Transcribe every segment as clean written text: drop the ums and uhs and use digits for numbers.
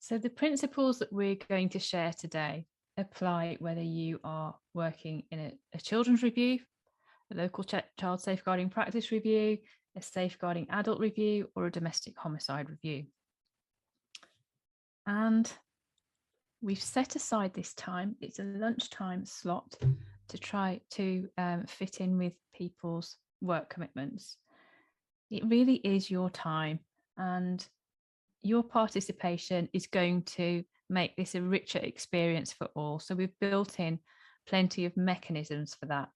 So the principles that we're going to share today apply whether you are working in a children's review, a local child safeguarding practice review, a safeguarding adult review, or a domestic homicide review. And we've set aside this time, it's a lunchtime slot, to try to fit in with people's work commitments. It really is your time, and your participation is going to make this a richer experience for all. So we've built in plenty of mechanisms for that.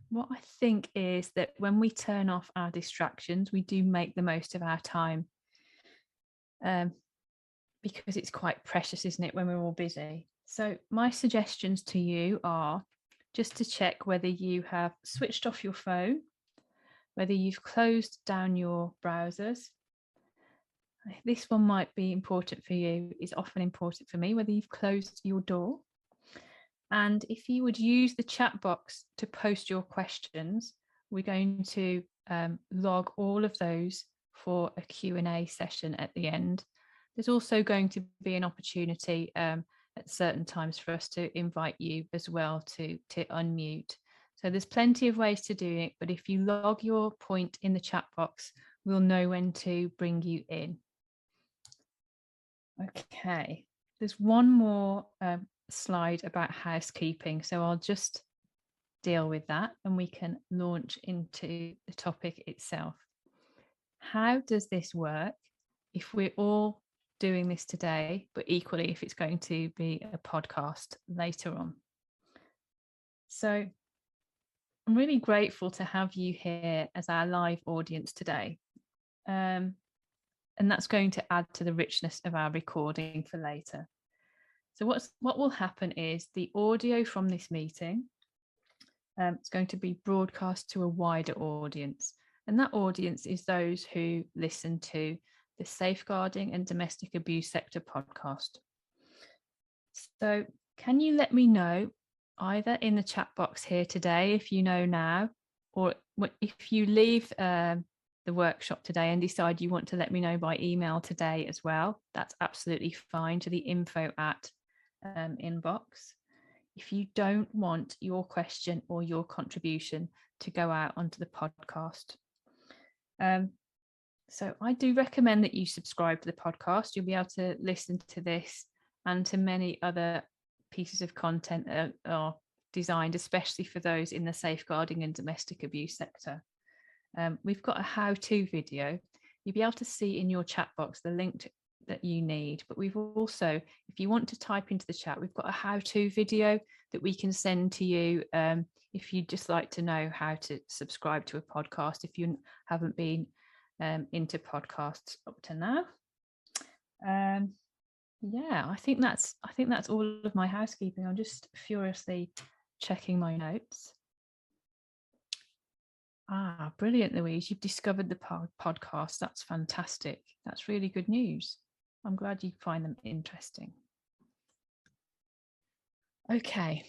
What I think is that when we turn off our distractions, we do make the most of our time, because it's quite precious, isn't it, when we're all busy? So my suggestions to you are just to check whether you have switched off your phone, whether you've closed down your browsers. This one might be important for you, it's often important for me, whether you've closed your door. And if you would use the chat box to post your questions, we're going to log all of those for a Q&A session at the end. There's also going to be an opportunity at certain times for us to invite you as well to unmute. So there's plenty of ways to do it, but if you log your point in the chat box, we'll know when to bring you in. Okay, there's one more slide about housekeeping, so I'll just deal with that and we can launch into the topic itself. How does this work if we're all doing this today, but equally if it's going to be a podcast later on? So I'm really grateful to have you here as our live audience today. And that's going to add to the richness of our recording for later. So what will happen is the audio from this meeting is going to be broadcast to a wider audience. And that audience is those who listen to the Safeguarding and Domestic Abuse Sector podcast. So can you let me know either in the chat box here today, if you know now, or if you leave the workshop today and decide you want to let me know by email today as well, that's absolutely fine, to the info@ inbox. If you don't want your question or your contribution to go out onto the podcast. So I do recommend that you subscribe to the podcast. You'll be able to listen to this and to many other pieces of content that are designed especially for those in the safeguarding and domestic abuse sector. We've got a how-to video. You'll be able to see in your chat box the link that you need, but we've also, if you want to type into the chat, we've got a how-to video that we can send to you if you'd just like to know how to subscribe to a podcast if you haven't been into podcasts up to now. Yeah, I think that's all of my housekeeping. I'm just furiously checking my notes. Brilliant, Louise. You've discovered the podcast. That's fantastic. That's really good news. I'm glad you find them interesting. Okay,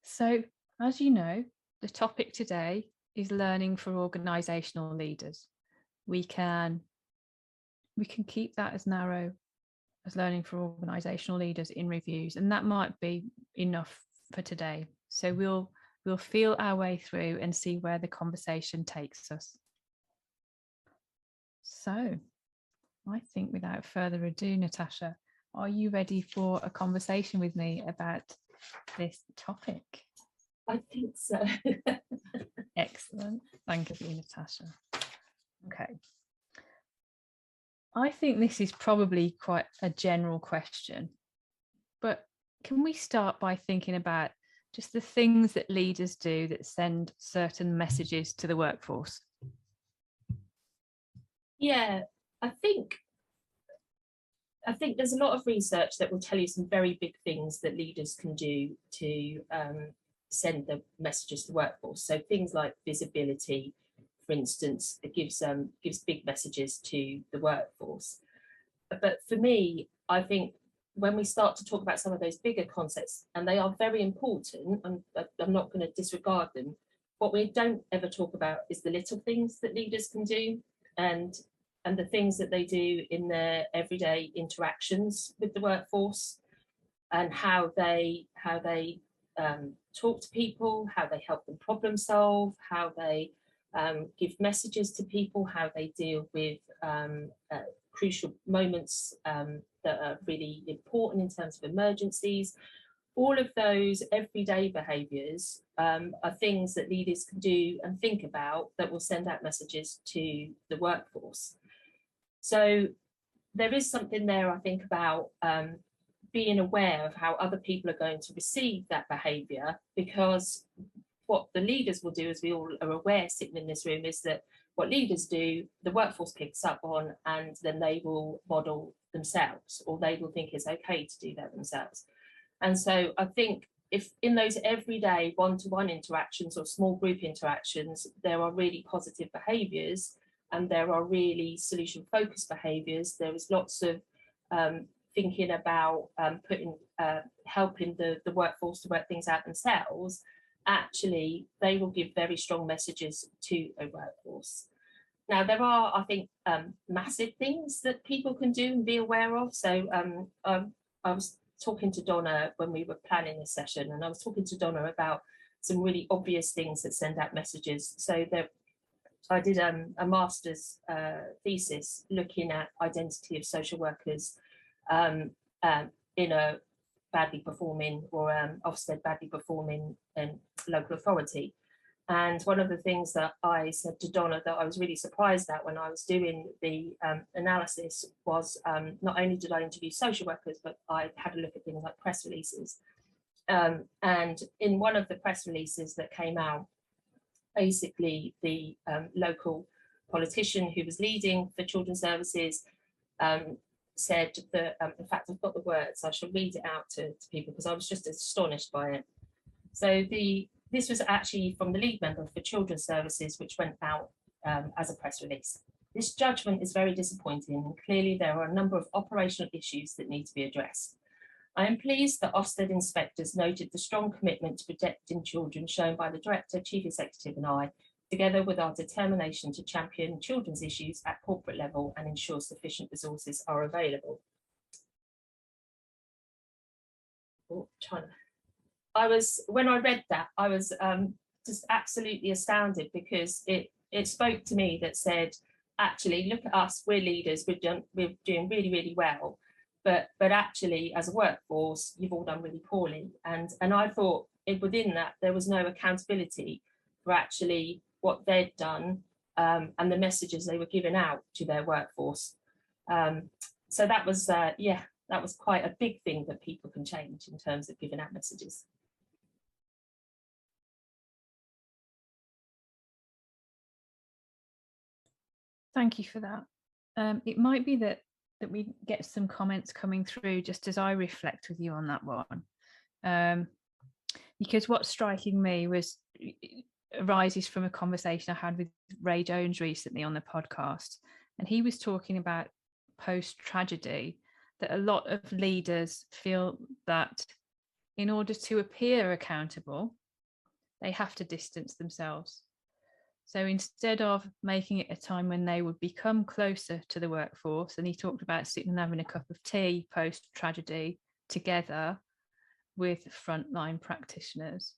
so as you know, the topic today is learning for organisational leaders. We can keep that as narrow as learning for organisational leaders in reviews, and that might be enough for today. So we'll feel our way through and see where the conversation takes us. So I think without further ado, Natasha, are you ready for a conversation with me about this topic? I think so. Excellent. Thank you, Natasha. Okay. I think this is probably quite a general question, but can we start by thinking about just the things that leaders do that send certain messages to the workforce? Yeah, I think there's a lot of research that will tell you some very big things that leaders can do to send the messages to the workforce. So things like visibility, for instance, it gives big messages to the workforce. But for me, I think when we start to talk about some of those bigger concepts, and they are very important, I'm not going to disregard them, what we don't ever talk about is the little things that leaders can do. And and the things that they do in their everyday interactions with the workforce, and how they talk to people, how they help them problem solve, how they give messages to people, how they deal with crucial moments that are really important in terms of emergencies. All of those everyday behaviours are things that leaders can do and think about that will send out messages to the workforce. So there is something there, I think, about being aware of how other people are going to receive that behaviour, because what the leaders will do, as we all are aware sitting in this room, is that what leaders do, the workforce picks up on, and then they will model themselves, or they will think it's okay to do that themselves. And so I think if in those everyday one-to-one interactions or small group interactions, there are really positive behaviours and there are really solution-focused behaviours, there is lots of thinking about helping the workforce to work things out themselves, actually they will give very strong messages to a workforce. Now, there are, I think, massive things that people can do and be aware of. So I was talking to Donna when we were planning this session, and I was talking to Donna about some really obvious things that send out messages. So I did a master's thesis looking at identity of social workers in a badly performing or Ofsted badly performing local authority. And one of the things that I said to Donna that I was really surprised at when I was doing the analysis was not only did I interview social workers, but I had a look at things like press releases. And in one of the press releases that came out, basically the local politician who was leading for children's services said that, in fact, I've got the words, I shall read it out to people because I was just astonished by it. So this was actually from the lead member for children's services, which went out as a press release. This judgment is very disappointing, and clearly there are a number of operational issues that need to be addressed. I am pleased that Ofsted inspectors noted the strong commitment to protecting children shown by the Director, Chief Executive and I, together with our determination to champion children's issues at corporate level and ensure sufficient resources are available. When I read that, I was just absolutely astounded, because it spoke to me that said, actually, look at us, we're leaders, we're doing really, really well. But actually, as a workforce, you've all done really poorly. And I thought within that, there was no accountability for actually what they'd done and the messages they were giving out to their workforce. So that was, that was quite a big thing that people can change in terms of giving out messages. Thank you for that. It might be that we get some comments coming through just as I reflect with you on that one. Because what's striking me arises from a conversation I had with Ray Jones recently on the podcast. And he was talking about post-tragedy, that a lot of leaders feel that in order to appear accountable, they have to distance themselves. So instead of making it a time when they would become closer to the workforce, and he talked about sitting and having a cup of tea post-tragedy together with frontline practitioners,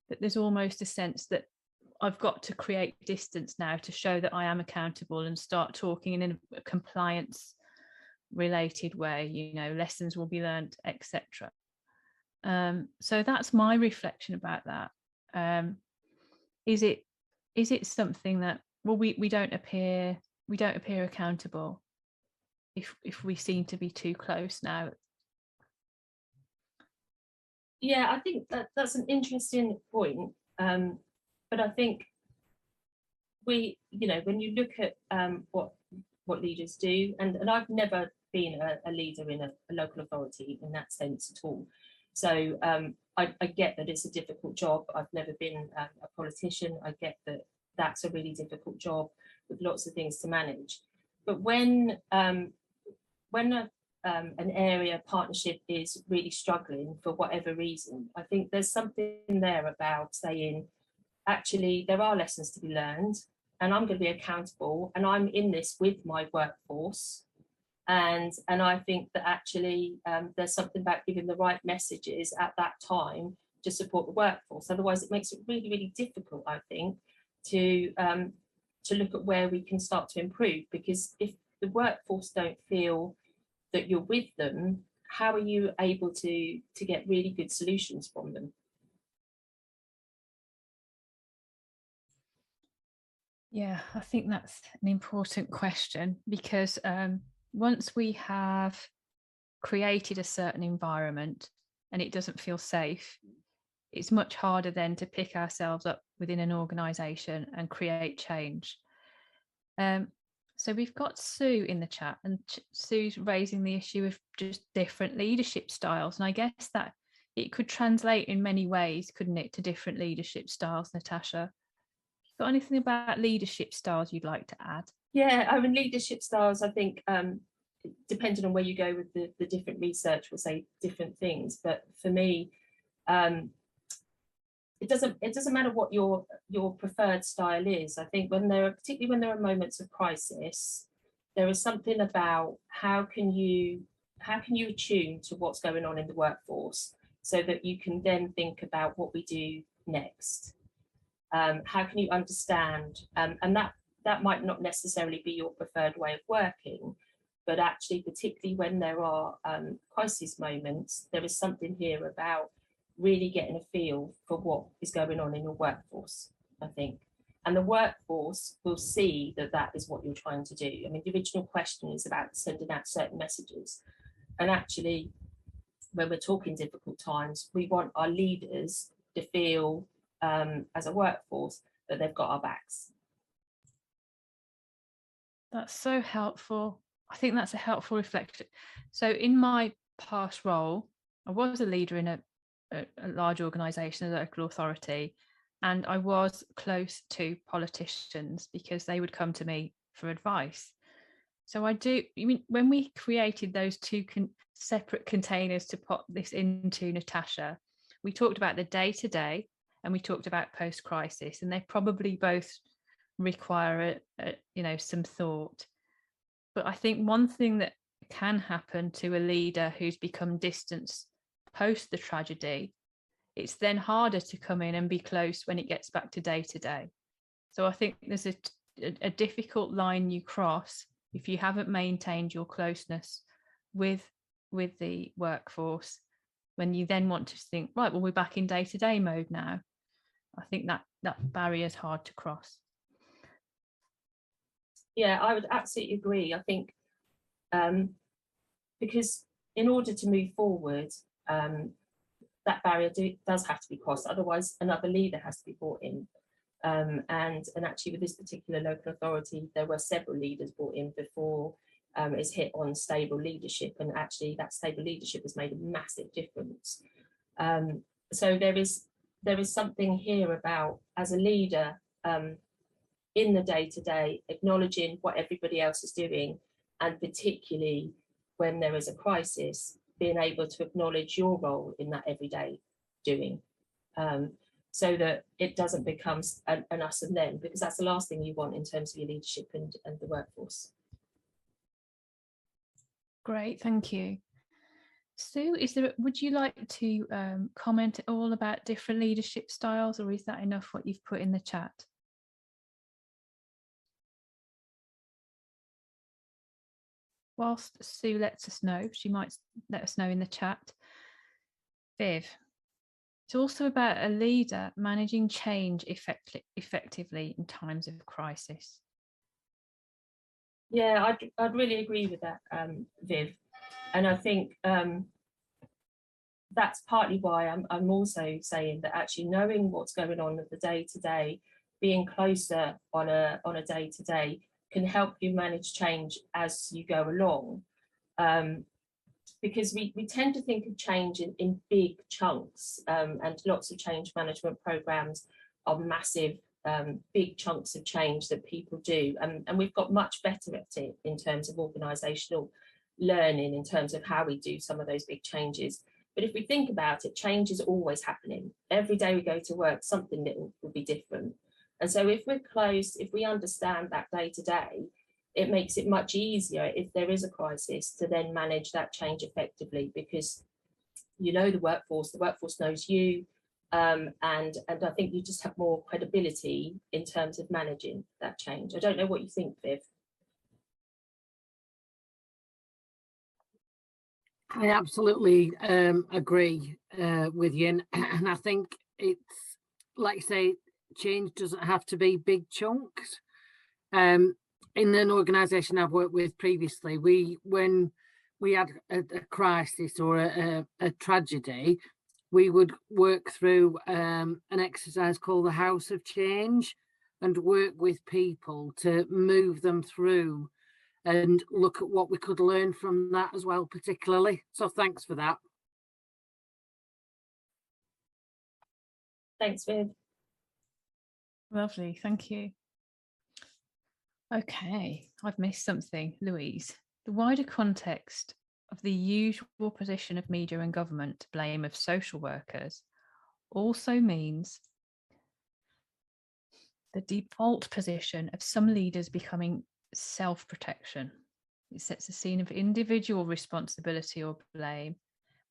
that there's almost a sense that I've got to create distance now to show that I am accountable and start talking in a compliance related way, lessons will be learned, etc. So that's my reflection about that. Is it something that, well, we don't appear accountable if we seem to be too close now? Yeah, I think that's an interesting point. But I think when you look at what leaders do, and I've never been a leader in a local authority in that sense at all. So I get that it's a difficult job. I've never been a politician. I get that that's a really difficult job with lots of things to manage. But when an area partnership is really struggling for whatever reason, I think there's something there about saying, actually, there are lessons to be learned, and I'm going to be accountable, and I'm in this with my workforce. And I think that actually there's something about giving the right messages at that time to support the workforce. Otherwise, it makes it really, really difficult, I think, to look at where we can start to improve. Because if the workforce don't feel that you're with them, how are you able to get really good solutions from them? Yeah, I think that's an important question, because once we have created a certain environment and it doesn't feel safe, it's much harder then to pick ourselves up within an organisation and create change. So we've got Sue in the chat, and Sue's raising the issue of just different leadership styles. And I guess that it could translate in many ways, couldn't it, to different leadership styles, Natasha? Got anything about leadership styles you'd like to add? Yeah, I mean, leadership styles, I think, depending on where you go with the different research, will say different things. But for me, it doesn't matter what your preferred style is. I think particularly when there are moments of crisis, there is something about how can you attune to what's going on in the workforce, so that you can then think about what we do next. How can you understand, and that might not necessarily be your preferred way of working, but actually, particularly when there are crisis moments, there is something here about really getting a feel for what is going on in your workforce, I think. And the workforce will see that that is what you're trying to do. I mean, the original question is about sending out certain messages. And actually, when we're talking difficult times, we want our leaders to feel, as a workforce, that they've got our backs. That's so helpful. I think that's a helpful reflection. So in my past role, I was a leader in a large organisation, a local authority, and I was close to politicians because they would come to me for advice. So I mean, when we created those two separate containers to put this into, Natasha, we talked about the day-to-day and we talked about post-crisis, and they probably both require some thought. But I think one thing that can happen to a leader who's become distanced post the tragedy, it's then harder to come in and be close when it gets back to day. So I think there's a difficult line you cross if you haven't maintained your closeness with the workforce, when you then want to think, right, well, we're back in day-to-day mode now. I think that barrier is hard to cross. Yeah, I would absolutely agree. I think because in order to move forward, that barrier does have to be crossed. Otherwise, another leader has to be brought in. And actually, with this particular local authority, there were several leaders brought in before it's hit on stable leadership. And actually, that stable leadership has made a massive difference. So there is something here about, as a leader, in the day-to-day, acknowledging what everybody else is doing, and particularly when there is a crisis, being able to acknowledge your role in that everyday doing, so that it doesn't become an us and them, because that's the last thing you want in terms of your leadership and the workforce. Great, thank you. Sue, would you like to comment at all about different leadership styles, or is that enough what you've put in the chat? Whilst Sue lets us know, she might let us know in the chat. Viv, it's also about a leader managing change effectively in times of crisis. Yeah, I'd really agree with that, Viv. And I think that's partly why I'm also saying that actually knowing what's going on at the day-to-day, being closer on a day-to-day, can help you manage change as you go along. Because we tend to think of change in big chunks, and lots of change management programs are massive, big chunks of change that people do. And we've got much better at it in terms of organisational learning, in terms of how we do some of those big changes. But if we think about it, change is always happening. Every day we go to work, something little will be different. And so if we're close, if we understand that day to day, it makes it much easier if there is a crisis to then manage that change effectively, because you know the workforce knows you, and I think you just have more credibility in terms of managing that change. I don't know what you think, Viv. I absolutely agree with you, and I think it's like you say, change doesn't have to be big chunks. In an organisation I've worked with previously, when we had a crisis or a tragedy, we would work through an exercise called the House of Change and work with people to move them through and look at what we could learn from that as well, particularly. So thanks for that. Thanks, Viv. Lovely, thank you. Okay, I've missed something, Louise. The wider context of the usual position of media and government to blame of social workers also means the default position of some leaders becoming self-protection. It sets a scene of individual responsibility or blame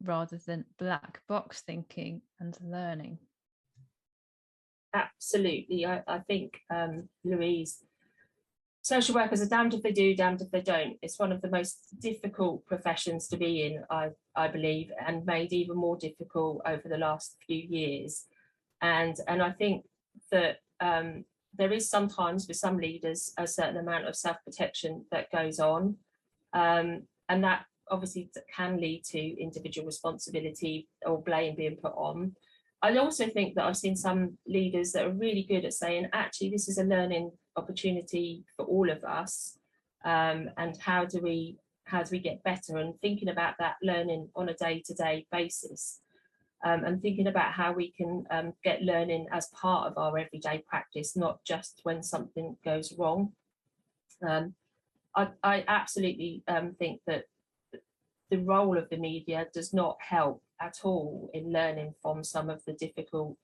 rather than black box thinking and learning. Absolutely. I think, Louise, social workers are damned if they do, damned if they don't. It's one of the most difficult professions to be in, I believe, and made even more difficult over the last few years. And I think that there is sometimes with some leaders a certain amount of self-protection that goes on, and that obviously can lead to individual responsibility or blame being put on. I also think that I've seen some leaders that are really good at saying, actually, this is a learning opportunity for all of us, and how do we get better, and thinking about that learning on a day-to-day basis, and thinking about how we can get learning as part of our everyday practice, not just when something goes wrong. I absolutely think that the role of the media does not help at all in learning from some of the difficult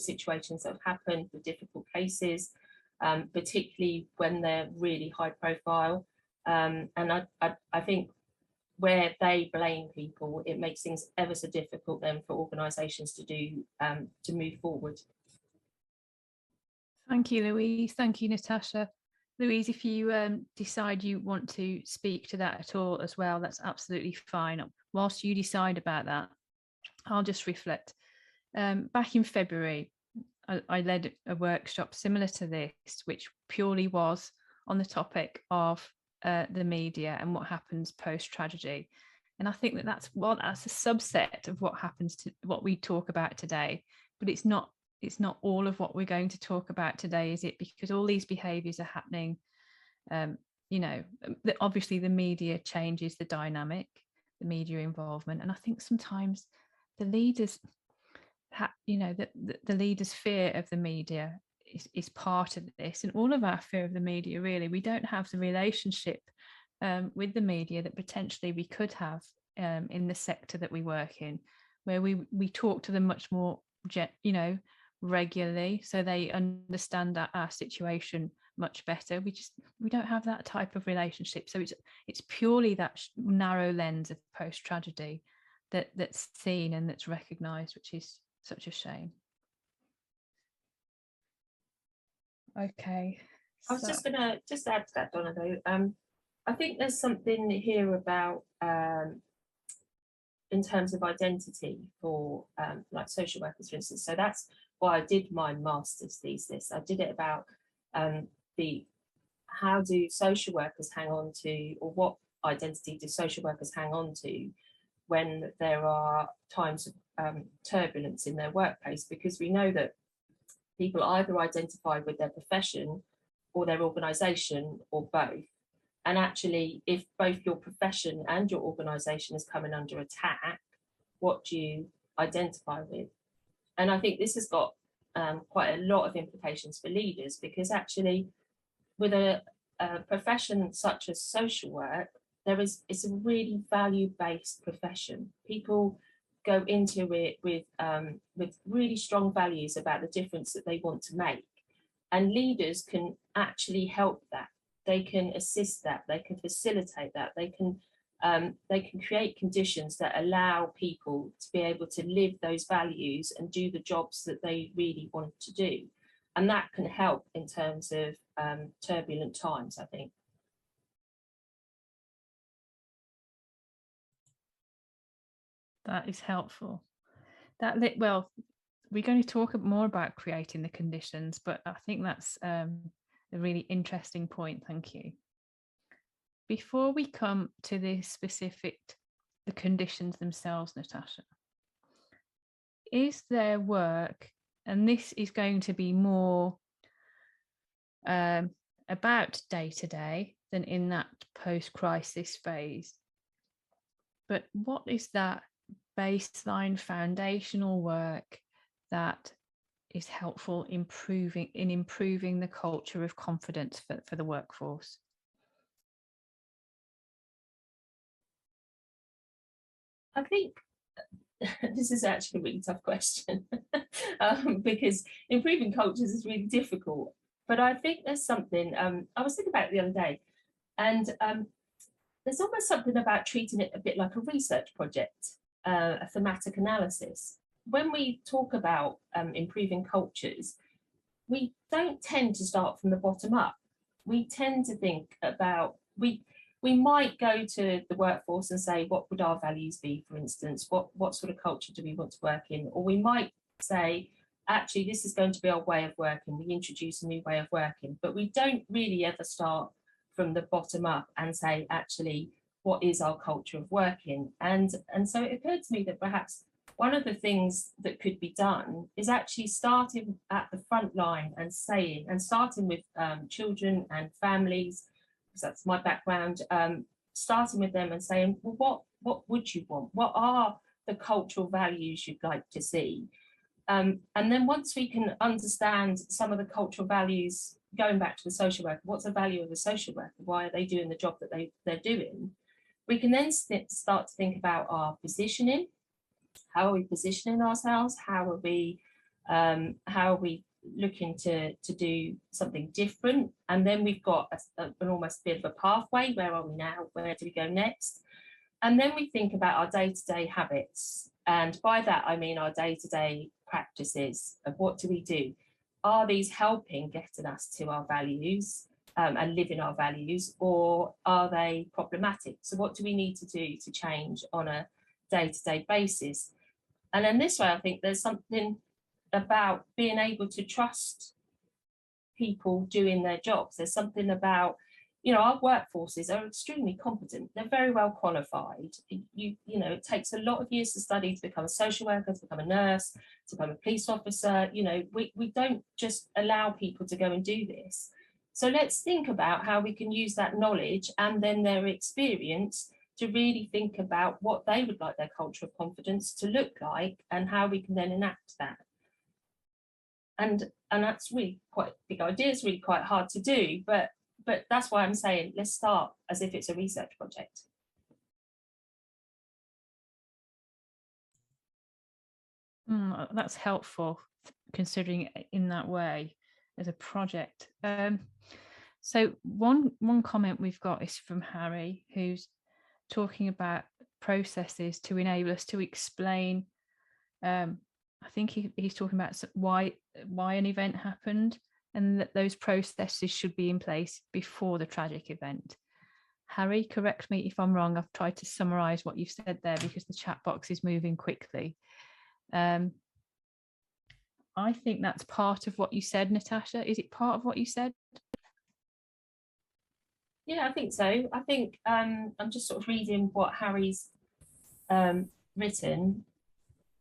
situations that have happened, the difficult cases, particularly when they're really high profile. And I think where they blame people, it makes things ever so difficult then for organisations to do to move forward. Thank you, Louise. Thank you, Natasha. Louise, if you decide you want to speak to that at all as well, that's absolutely fine. Whilst you decide about that, I'll just reflect. Back in February, I led a workshop similar to this, which purely was on the topic of the media and what happens post-tragedy. And I think that's a subset of what happens to what we talk about today, but it's not all of what we're going to talk about today, is it? Because all these behaviours are happening. Obviously the media changes the dynamic, the media involvement, and I think sometimes the leaders, the leaders' fear of the media is part of this, and all of our fear of the media. Really, we don't have the relationship with the media that potentially we could have in the sector that we work in, where we talk to them much more, regularly, so they understand our situation much better. We don't have that type of relationship, so it's purely that narrow lens of post tragedy that's seen and that's recognized, which is such a shame. Okay, I was just gonna add to that, Donna, though. I think there's something here about in terms of identity for like social workers, for instance. So that's why I did my master's thesis. I did it about how do social workers hang on to, or what identity do social workers hang on to when there are times of turbulence in their workplace, because we know that people either identify with their profession or their organisation or both. And actually, if both your profession and your organisation is coming under attack, what do you identify with? And I think this has got quite a lot of implications for leaders, because actually with a profession such as social work, it's a really value-based profession. People go into it with really strong values about the difference that they want to make. And leaders can actually help that. They can assist that. They can facilitate that. They can create conditions that allow people to be able to live those values and do the jobs that they really want to do. And that can help in terms of turbulent times, I think. That is helpful. Well, we're going to talk more about creating the conditions, but I think that's a really interesting point. Thank you. Before we come to the conditions themselves, Natasha, is there work, and this is going to be more about day-to-day than in that post-crisis phase, but what is that baseline foundational work that is helpful in improving the culture of confidence for the workforce? I think this is actually a really tough question because improving cultures is really difficult. But I think there's something, I was thinking about it the other day, and there's almost something about treating it a bit like a research project, a thematic analysis. When we talk about improving cultures, we don't tend to start from the bottom up. We tend to think about, we might go to the workforce and say, what would our values be, for instance? What sort of culture do we want to work in? Or we might say, actually, this is going to be our way of working. We introduce a new way of working, but we don't really ever start from the bottom up and say, actually, what is our culture of working? And so it occurred to me that perhaps one of the things that could be done is actually starting at the front line and starting with children and families, because that's my background, starting with them and saying, well, what would you want? What are the cultural values you'd like to see? And then once we can understand some of the cultural values, going back to the social worker, what's the value of the social worker? Why are they doing the job that they're doing? We can then start to think about our positioning. How are we positioning ourselves? How are we looking to do something different? And then we've got an almost bit of a pathway. Where are we now? Where do we go next? And then we think about our day-to-day habits. And by that, I mean our day-to-day practices of what do we do? Are these helping getting us to our values and living our values, or are they problematic? So what do we need to do to change on a day-to-day basis? And in this way, I think there's something about being able to trust people doing their jobs. There's something about, our workforces are extremely competent. They're very well qualified. It takes a lot of years to study to become a social worker, to become a nurse, to become a police officer. We don't just allow people to go and do this. So let's think about how we can use that knowledge and then their experience to really think about what they would like their culture of confidence to look like and how we can then enact that. And that's really quite a big idea. It's really quite hard to do, but that's why I'm saying let's start as if it's a research project. That's helpful, considering it in that way as a project. So one comment we've got is from Harry, who's talking about processes to enable us to explain. I think he's talking about why an event happened, and that those processes should be in place before the tragic event. Harry, correct me if I'm wrong. I've tried to summarize what you've said there because the chat box is moving quickly. I think that's part of what you said, Natasha. Is it part of what you said? Yeah, I think so. I think I'm just sort of reading what Harry's written,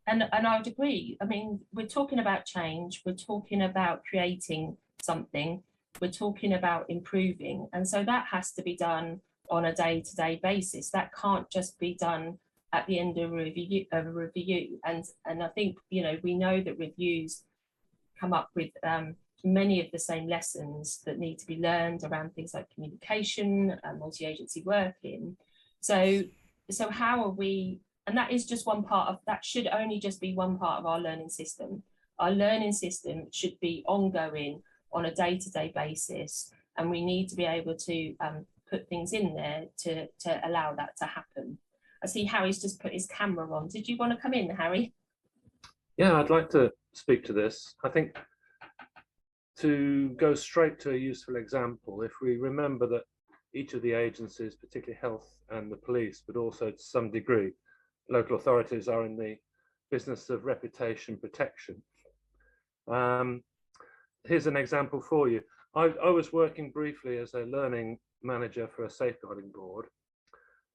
and I would agree. I mean, we're talking about change, we're talking about creating something, we're talking about improving, and so that has to be done on a day-to-day basis. That can't just be done at the end of a review. And I think we know that reviews come up with many of the same lessons that need to be learned around things like communication and multi-agency working. So how are we, and that is just one part of, that should only just be one part of our learning system. Our learning system should be ongoing, on a day-to-day basis, and we need to be able to put things in there to allow that to happen. I see Harry's just put his camera on. Did you want to come in, Harry? Yeah, I'd like to speak to this. I think to go straight to a useful example, if we remember that each of the agencies, particularly health and the police, but also to some degree, local authorities are in the business of reputation protection. Here's an example for you. I was working briefly as a learning manager for a safeguarding board,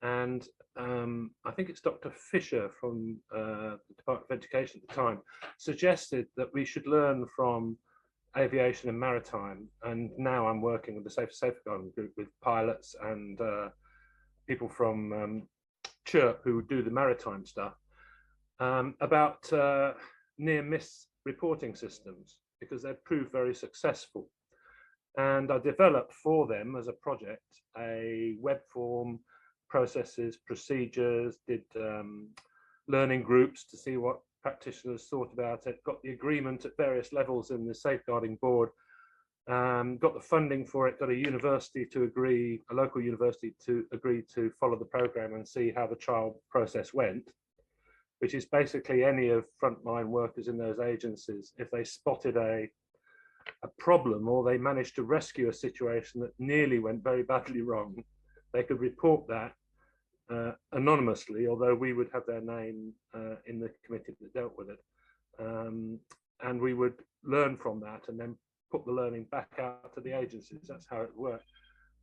and I think it's Dr. Fisher from the Department of Education at the time suggested that we should learn from aviation and maritime, and now I'm working with the Safer Safeguarding group with pilots and people from Chirp who do the maritime stuff, about near miss reporting systems, because they've proved very successful. And I developed for them as a project a web form, processes, procedures, did learning groups to see what practitioners thought about it, got the agreement at various levels in the safeguarding board, got the funding for it, got a university to agree, a local university to agree to follow the program and see how the trial process went, which is basically any of frontline workers in those agencies, if they spotted a problem or they managed to rescue a situation that nearly went very badly wrong, they could report that anonymously, although we would have their name in the committee that dealt with it, and we would learn from that and then put the learning back out to the agencies. That's how it worked.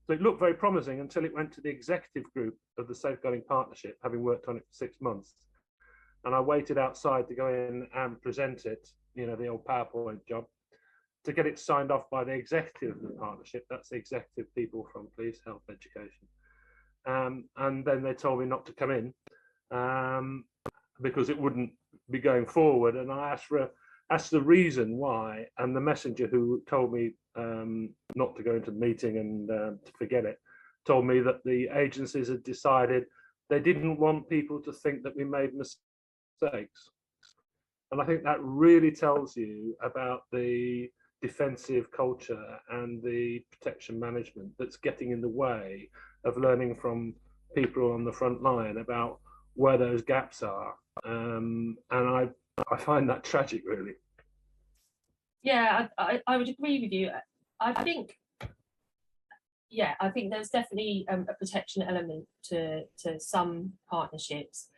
So it looked very promising until it went to the executive group of the Safeguarding Partnership, having worked on it for 6 months, and I waited outside to go in and present it, you know, the old PowerPoint job, to get it signed off by the executive of the partnership. That's the executive people from police, health, education. And then they told me not to come in because it wouldn't be going forward. And I asked the reason why, and the messenger who told me not to go into the meeting and to forget it, told me that the agencies had decided they didn't want people to think that we made mistakes. And I think that really tells you about the defensive culture and the protection management that's getting in the way of learning from people on the front line about where those gaps are. And I find that tragic, really. Yeah, I would agree with you. I think there's definitely a protection element to some partnerships,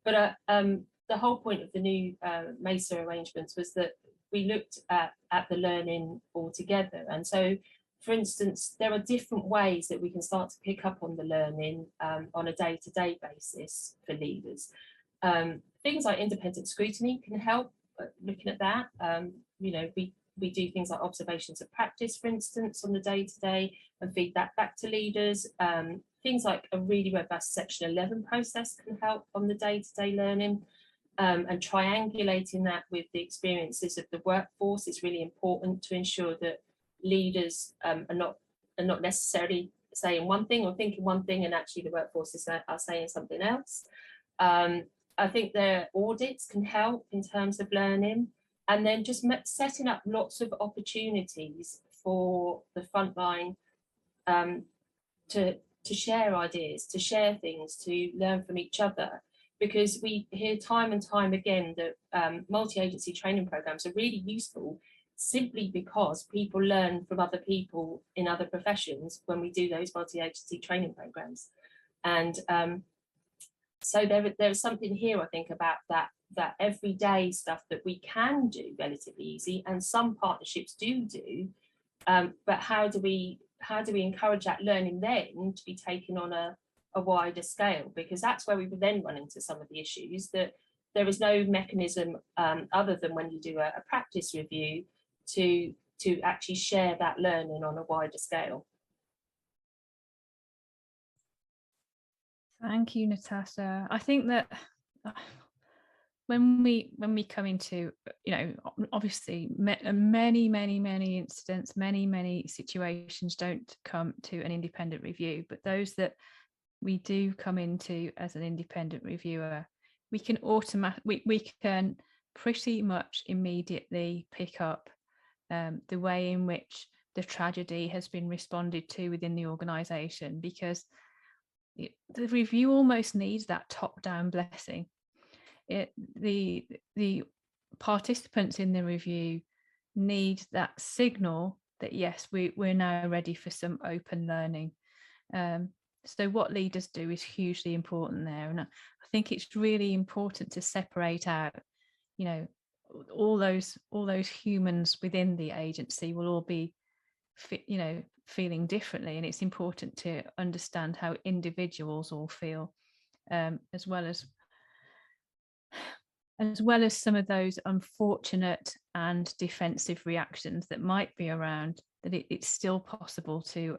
but the whole point of the new MESA arrangements was that we looked at the learning altogether. And so, for instance, there are different ways that we can start to pick up on the learning on a day-to-day basis for leaders. Things like independent scrutiny can help looking at that. You know, we do things like observations of practice, for instance, on the day-to-day and feed that back to leaders. Things like a really robust Section 11 process can help on the day-to-day learning. And triangulating that with the experiences of the workforce is really important to ensure that leaders are not necessarily saying one thing or thinking one thing, and actually the workforce are saying something else. I think their audits can help in terms of learning, and then just setting up lots of opportunities for the frontline to share ideas, to share things, to learn from each other. Because we hear time and time again that multi-agency training programs are really useful simply because people learn from other people in other professions when we do those multi-agency training programs. And so there's something here, I think, about that everyday stuff that we can do relatively easy, and some partnerships do. But how do we encourage that learning then to be taken on a wider scale? Because that's where we would then run into some of the issues, that there is no mechanism other than when you do a practice review to actually share that learning on a wider scale. Thank you, Natasha. I think that when we come into, you know, obviously many incidents, many situations don't come to an independent review, but those that we do come into as an independent reviewer, we can we can pretty much immediately pick up the way in which the tragedy has been responded to within the organisation, because the review almost needs that top-down blessing. The participants in the review need that signal that yes, we're now ready for some open learning. So what leaders do is hugely important there, and I think it's really important to separate out, you know, all those humans within the agency will all be, you know, feeling differently, and it's important to understand how individuals all feel, as well as some of those unfortunate and defensive reactions that might be around, that it's still possible to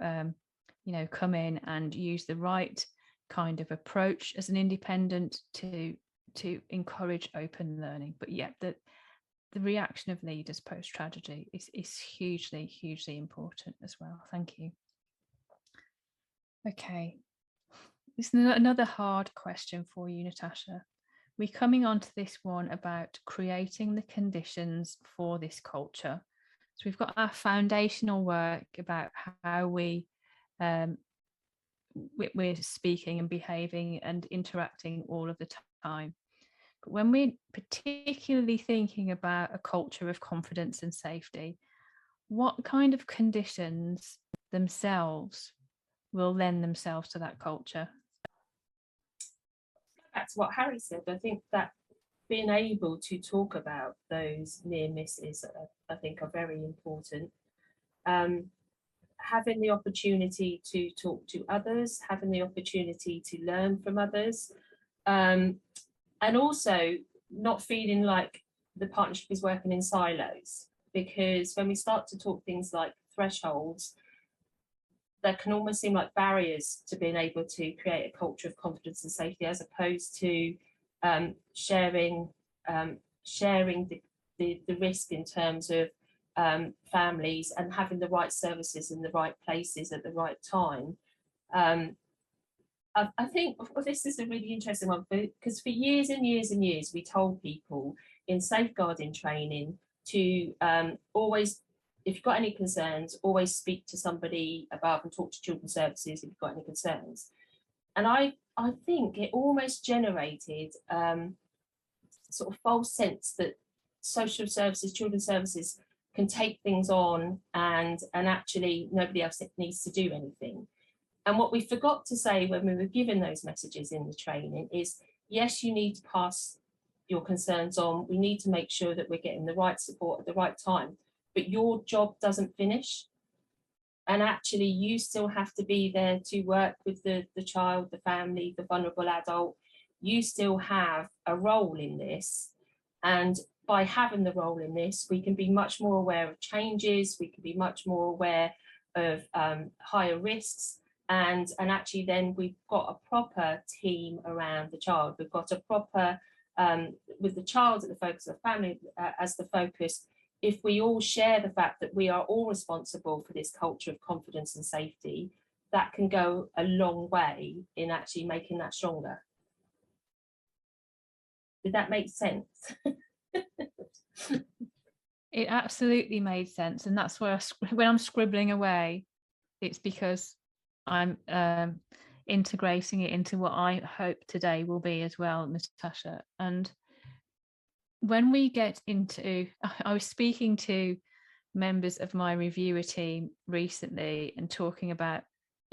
you know, come in and use the right kind of approach as an independent to encourage open learning. But yeah, the reaction of leaders post tragedy is hugely important as well. Thank you. Okay, this is another hard question for you, Natasha. We're coming on to this one about creating the conditions for this culture. So we've got our foundational work about how we're speaking and behaving and interacting all of the time. But when we're particularly thinking about a culture of confidence and safety, what kind of conditions themselves will lend themselves to that culture? That's what Harry said. I think that being able to talk about those near misses, I think, are very important. Having the opportunity to talk to others, having the opportunity to learn from others, and also not feeling like the partnership is working in silos, because when we start to talk things like thresholds, that can almost seem like barriers to being able to create a culture of confidence and safety, as opposed to sharing the risk in terms of families and having the right services in the right places at the right time. I think this is a really interesting one, because for years and years and years we told people in safeguarding training to always, if you've got any concerns, always speak to somebody above and talk to children's services if you've got any concerns. And I think it almost generated sort of false sense that social services, children's services can take things on and actually nobody else needs to do anything. And what we forgot to say when we were given those messages in the training is, yes, you need to pass your concerns on. We need to make sure that we're getting the right support at the right time, but your job doesn't finish. And actually you still have to be there to work with the child, the family, the vulnerable adult. You still have a role in this. And by having the role in this, we can be much more aware of changes. We can be much more aware of higher risks. And actually then we've got a proper team around the child. We've got a proper, with the child at the focus, the family as the focus. If we all share the fact that we are all responsible for this culture of confidence and safety, that can go a long way in actually making that stronger. Did that make sense? It absolutely made sense, and that's where when I'm scribbling away, it's because I'm integrating it into what I hope today will be as well, Natasha. And when we get into, I was speaking to members of my reviewer team recently and talking about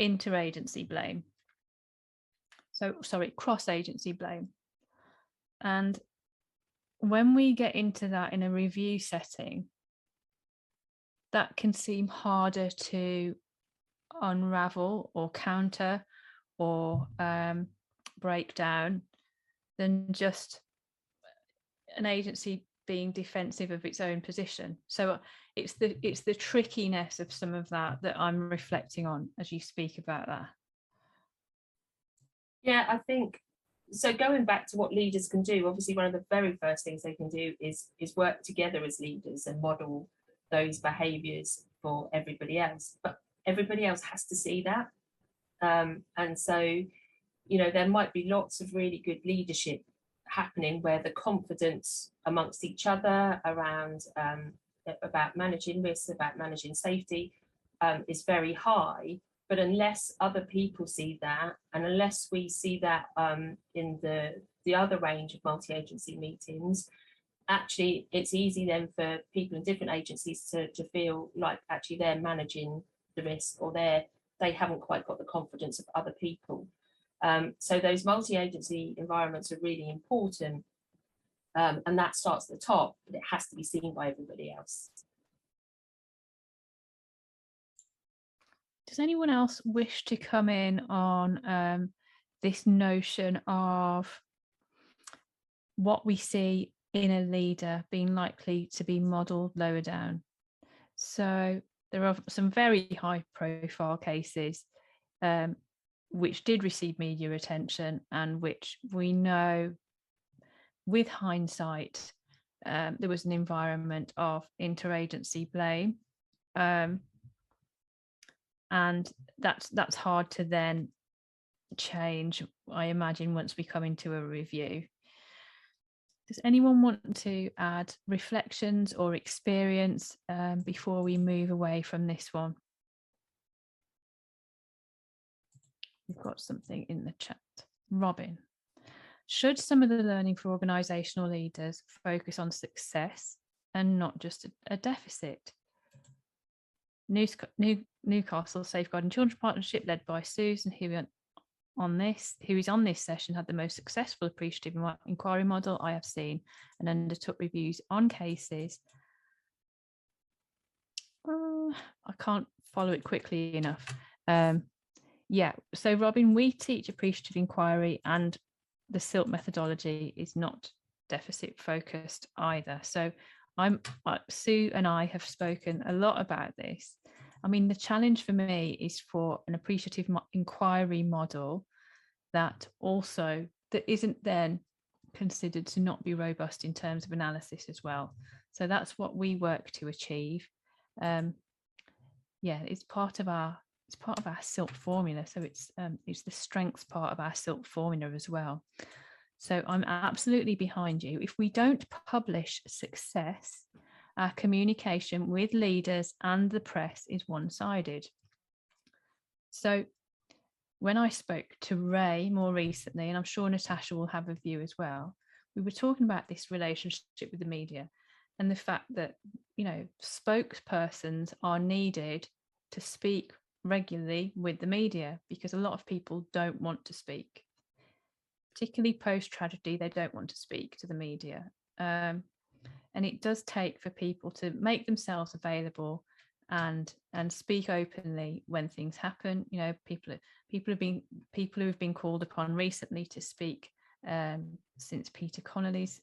interagency blame. So, sorry, cross-agency blame. And when we get into that in a review setting, that can seem harder to unravel or counter or break down than just an agency being defensive of its own position. So it's the trickiness of some of that I'm reflecting on as you speak about that. Yeah, I think so. Going back to what leaders can do, obviously one of the very first things they can do is work together as leaders and model those behaviours for everybody else. But everybody else has to see that. And so, you know, there might be lots of really good leadership happening where the confidence amongst each other around about managing risks, about managing safety, is very high. But unless other people see that, and unless we see that in the other range of multi-agency meetings, actually it's easy then for people in different agencies to feel like actually they're managing the risk, or they haven't quite got the confidence of other people. So those multi-agency environments are really important, and that starts at the top, but it has to be seen by everybody else. Does anyone else wish to come in on this notion of what we see in a leader being likely to be modelled lower down? So there are some very high profile cases which did receive media attention, and which we know with hindsight there was an environment of interagency blame. And that's hard to then change, I imagine, once we come into a review. Does anyone want to add reflections or experience before we move away from this one? We've got something in the chat. Robin, should some of the learning for organisational leaders focus on success and not just a deficit? Newcastle Safeguarding Children Partnership, led by Susan, who is on this session, had the most successful appreciative inquiry model I have seen, and undertook reviews on cases. I can't follow it quickly enough. Yeah, so Robin, we teach appreciative inquiry, and the SILT methodology is not deficit focused either. So Sue and I have spoken a lot about this. I mean, the challenge for me is for an appreciative inquiry model that isn't then considered to not be robust in terms of analysis as well. So that's what we work to achieve. Yeah, it's part of our SILT formula. So it's the strengths part of our SILT formula as well. So I'm absolutely behind you. If we don't publish success, our communication with leaders and the press is one-sided. So when I spoke to Ray more recently, and I'm sure Natasha will have a view as well, we were talking about this relationship with the media and the fact that, spokespersons are needed to speak regularly with the media, because a lot of people don't want to speak. Particularly post-tragedy, they don't want to speak to the media. And it does take for people to make themselves available and speak openly when things happen. People who have been called upon recently to speak since Peter Connolly's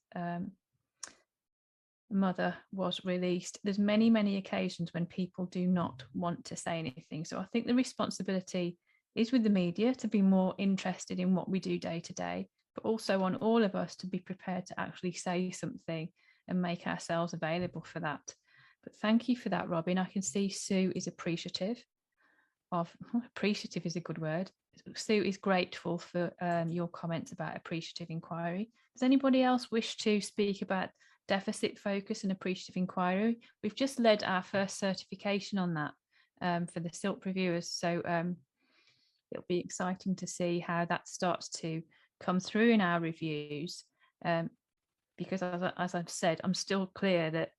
mother was released. There's many occasions when people do not want to say anything. So I think the responsibility is with the media to be more interested in what we do day to day, but also on all of us to be prepared to actually say something and make ourselves available for that. But thank you for that, Robin. I can see Sue is appreciative is a good word. Sue is grateful for your comments about appreciative inquiry. Does anybody else wish to speak about deficit focus and appreciative inquiry? We've just led our first certification on that for the SILT reviewers. So it'll be exciting to see how that starts to come through in our reviews. Because as I've said, I'm still clear that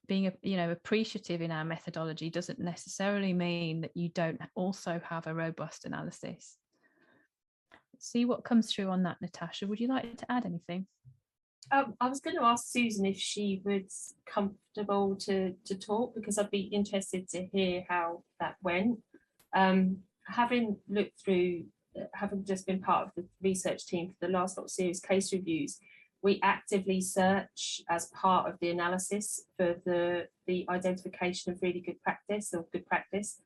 being appreciative in our methodology doesn't necessarily mean that you don't also have a robust analysis. Let's see what comes through on that. Natasha, would you like to add anything? I was going to ask Susan if she was comfortable to talk, because I'd be interested to hear how that went. Having looked through, having just been part of the research team for the last lot of series case reviews, we actively search as part of the analysis for the identification of really good practice or good practice.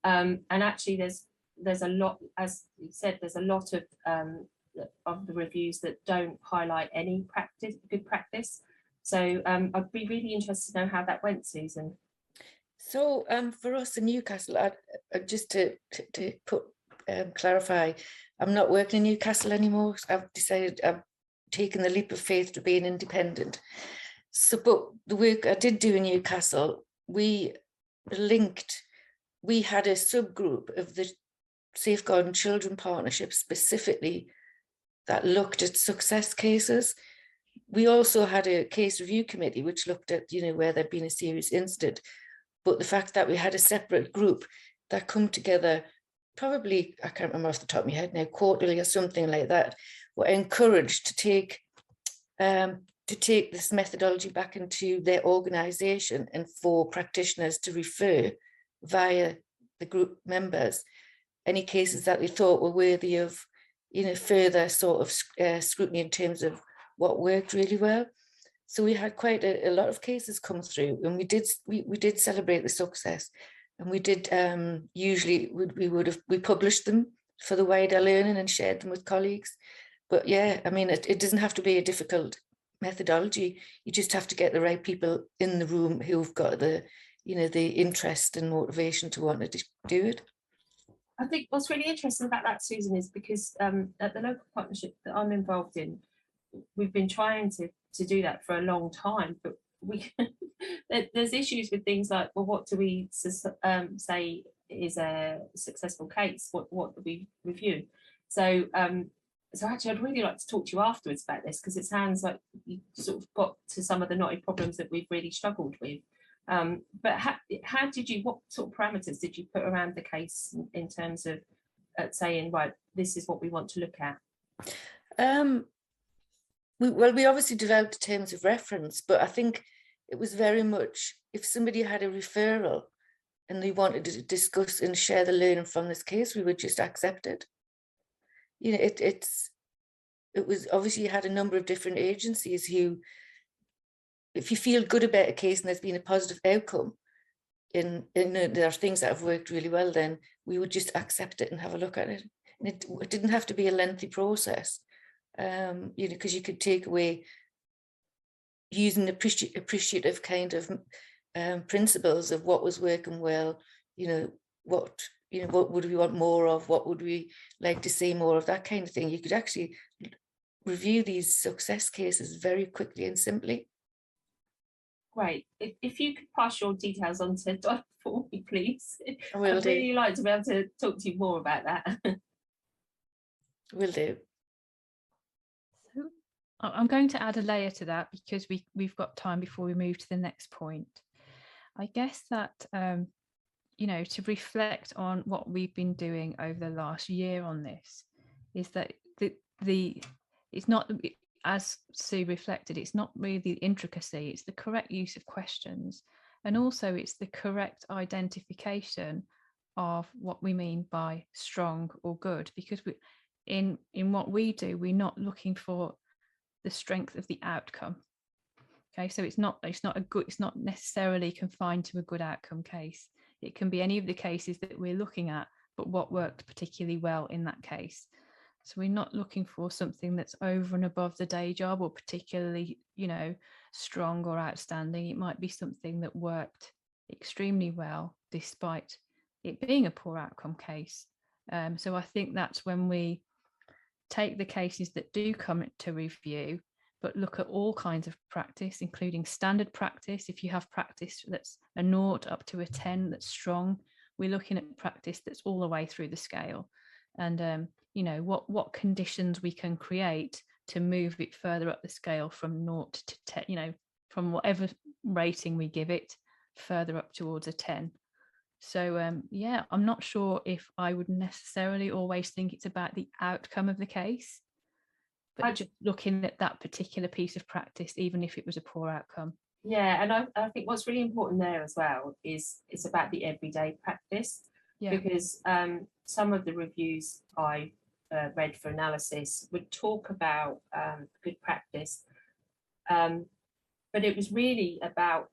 And actually there's a lot, as you said, there's a lot of the reviews that don't highlight any good practice. So I'd be really interested to know how that went, Susan. So for us in Newcastle, just to clarify, I'm not working in Newcastle anymore. I've decided I've taken the leap of faith to being independent. So, but the work I did do in Newcastle, we had a subgroup of the Safeguarding Children Partnership specifically that looked at success cases. We also had a case review committee which looked at, where there'd been a serious incident. But the fact that we had a separate group that come together, probably, I can't remember off the top of my head now, quarterly or something like that, were encouraged to take this methodology back into their organisation, and for practitioners to refer via the group members any cases that they thought were worthy of, further sort of scrutiny in terms of what worked really well. So we had quite a lot of cases come through, and we did celebrate the success, and we did usually we published them for the wider learning and shared them with colleagues. But yeah, I mean, it doesn't have to be a difficult methodology. You just have to get the right people in the room who've got the interest and motivation to want to do it. I think what's really interesting about that, Susan, is because at the local partnership that I'm involved in, we've been trying to do that for a long time, but there's issues with things like, well, what do we say is a successful case? What do we review? So actually, I'd really like to talk to you afterwards about this, because it sounds like you sort of got to some of the knotty problems that we've really struggled with. But what sort of parameters did you put around the case in terms of saying, right, this is what we want to look at? We obviously developed terms of reference, but I think it was very much, if somebody had a referral and they wanted to discuss and share the learning from this case, we would just accept it. It was obviously, you had a number of different agencies who, if you feel good about a case and there's been a positive outcome, and there are things that have worked really well, then we would just accept it and have a look at it. And it didn't have to be a lengthy process, because you could take away using appreciative kind of principles of what was working well, what would we want more of, what would we like to see more of, that kind of thing. You could actually review these success cases very quickly and simply. Great. If you could pass your details on to Don for me, please. I will I'd really like to be able to talk to you more about that. Will do. So I'm going to add a layer to that, because we've got time before we move to the next point. I guess that, to reflect on what we've been doing over the last year on this, is that it's not, as Sue reflected, it's not really the intricacy, it's the correct use of questions. And also it's the correct identification of what we mean by strong or good, because in what we do, we're not looking for the strength of the outcome. Okay, so it's not necessarily confined to a good outcome case. It can be any of the cases that we're looking at, but what worked particularly well in that case. So we're not looking for something that's over and above the day job or particularly, strong or outstanding. It might be something that worked extremely well despite it being a poor outcome case. So I think that's when we take the cases that do come to review, but look at all kinds of practice, including standard practice. If you have practice that's a 0 up to a 10 that's strong, we're looking at practice that's all the way through the scale. And what conditions we can create to move it further up the scale from 0 to 10, from whatever rating we give it, further up towards a 10. So I'm not sure if I would necessarily always think it's about the outcome of the case, but just looking at that particular piece of practice, even if it was a poor outcome. Yeah, and I think what's really important there as well is it's about the everyday practice. Yeah. Because some of the reviews I read for analysis would talk about good practice, but it was really about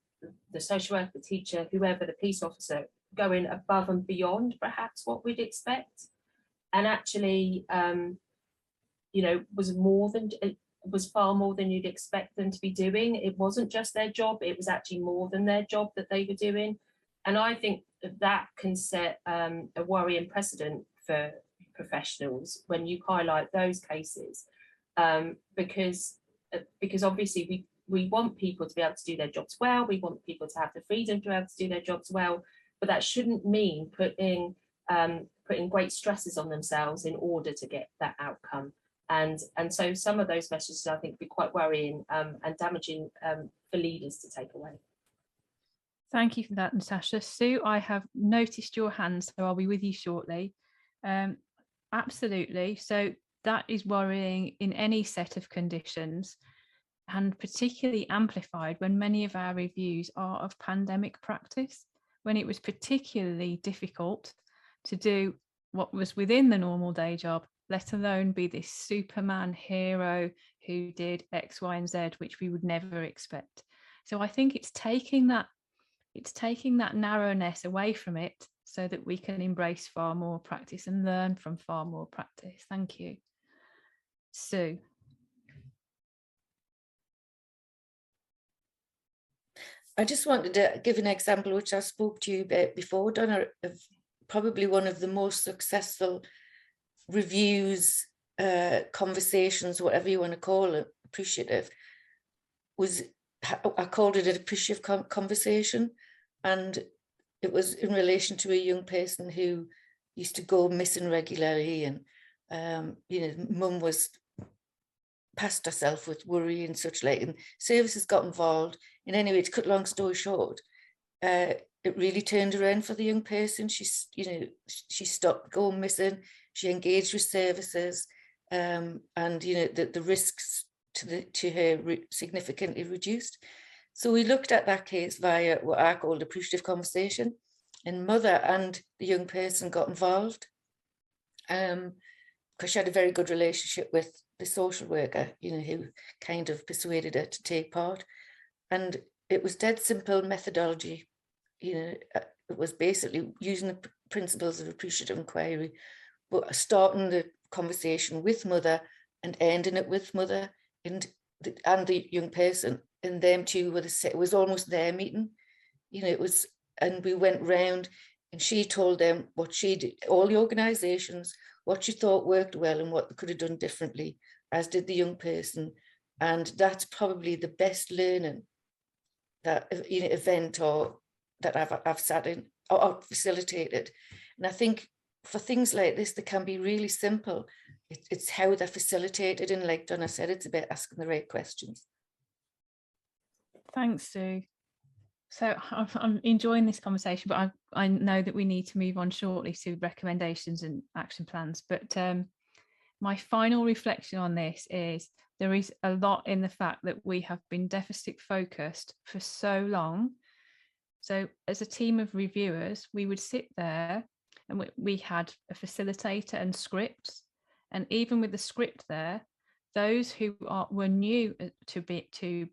the social worker, the teacher, whoever, the police officer, going above and beyond perhaps what we'd expect, and actually was far more than you'd expect them to be doing. It wasn't just their job, it was actually more than their job that they were doing. And I think that can set a worrying precedent for professionals when you highlight those cases, because obviously we want people to be able to do their jobs well. We want people to have the freedom to be able to do their jobs well, but that shouldn't mean putting great stresses on themselves in order to get that outcome. And so some of those messages, I think, be quite worrying and damaging for leaders to take away. Thank you for that, Natasha. Sue, I have noticed your hand, so I'll be with you shortly. Absolutely. So that is worrying in any set of conditions, and particularly amplified when many of our reviews are of pandemic practice, when it was particularly difficult to do what was within the normal day job, let alone be this Superman hero who did X, Y, and Z, which we would never expect. So I think it's taking that narrowness away from it so that we can embrace far more practice and learn from far more practice. Thank you. Sue. I just wanted to give an example, which I spoke to you about before, Donna, of probably one of the most successful reviews, conversations, whatever you want to call it, appreciative, was, I called it an appreciative conversation. And it was in relation to a young person who used to go missing regularly, and mum was past herself with worry and such like, and services got involved. And anyway, to cut long story short, it really turned around for the young person. She stopped going missing. She engaged with services, and the risks to her significantly reduced. So we looked at that case via what I called appreciative conversation, and mother and the young person got involved, because she had a very good relationship with the social worker, who kind of persuaded her to take part. And it was dead simple methodology. It was basically using the principles of appreciative inquiry, but starting the conversation with mother and ending it with mother and the young person, and them two were it was almost their meeting. It was, and we went round and she told them what she did, all the organisations, what she thought worked well and what they could have done differently, as did the young person. And that's probably the best learning that event or that I've sat in or facilitated. And I think for things like this, they can be really simple. It's how they're facilitated, and like Donna said, it's about asking the right questions. Thanks, Sue. So I'm enjoying this conversation, but I know that we need to move on shortly to recommendations and action plans. But my final reflection on this is there is a lot in the fact that we have been deficit focused for so long. So as a team of reviewers, we would sit there and we had a facilitator and scripts. And even with the script there, those who were new to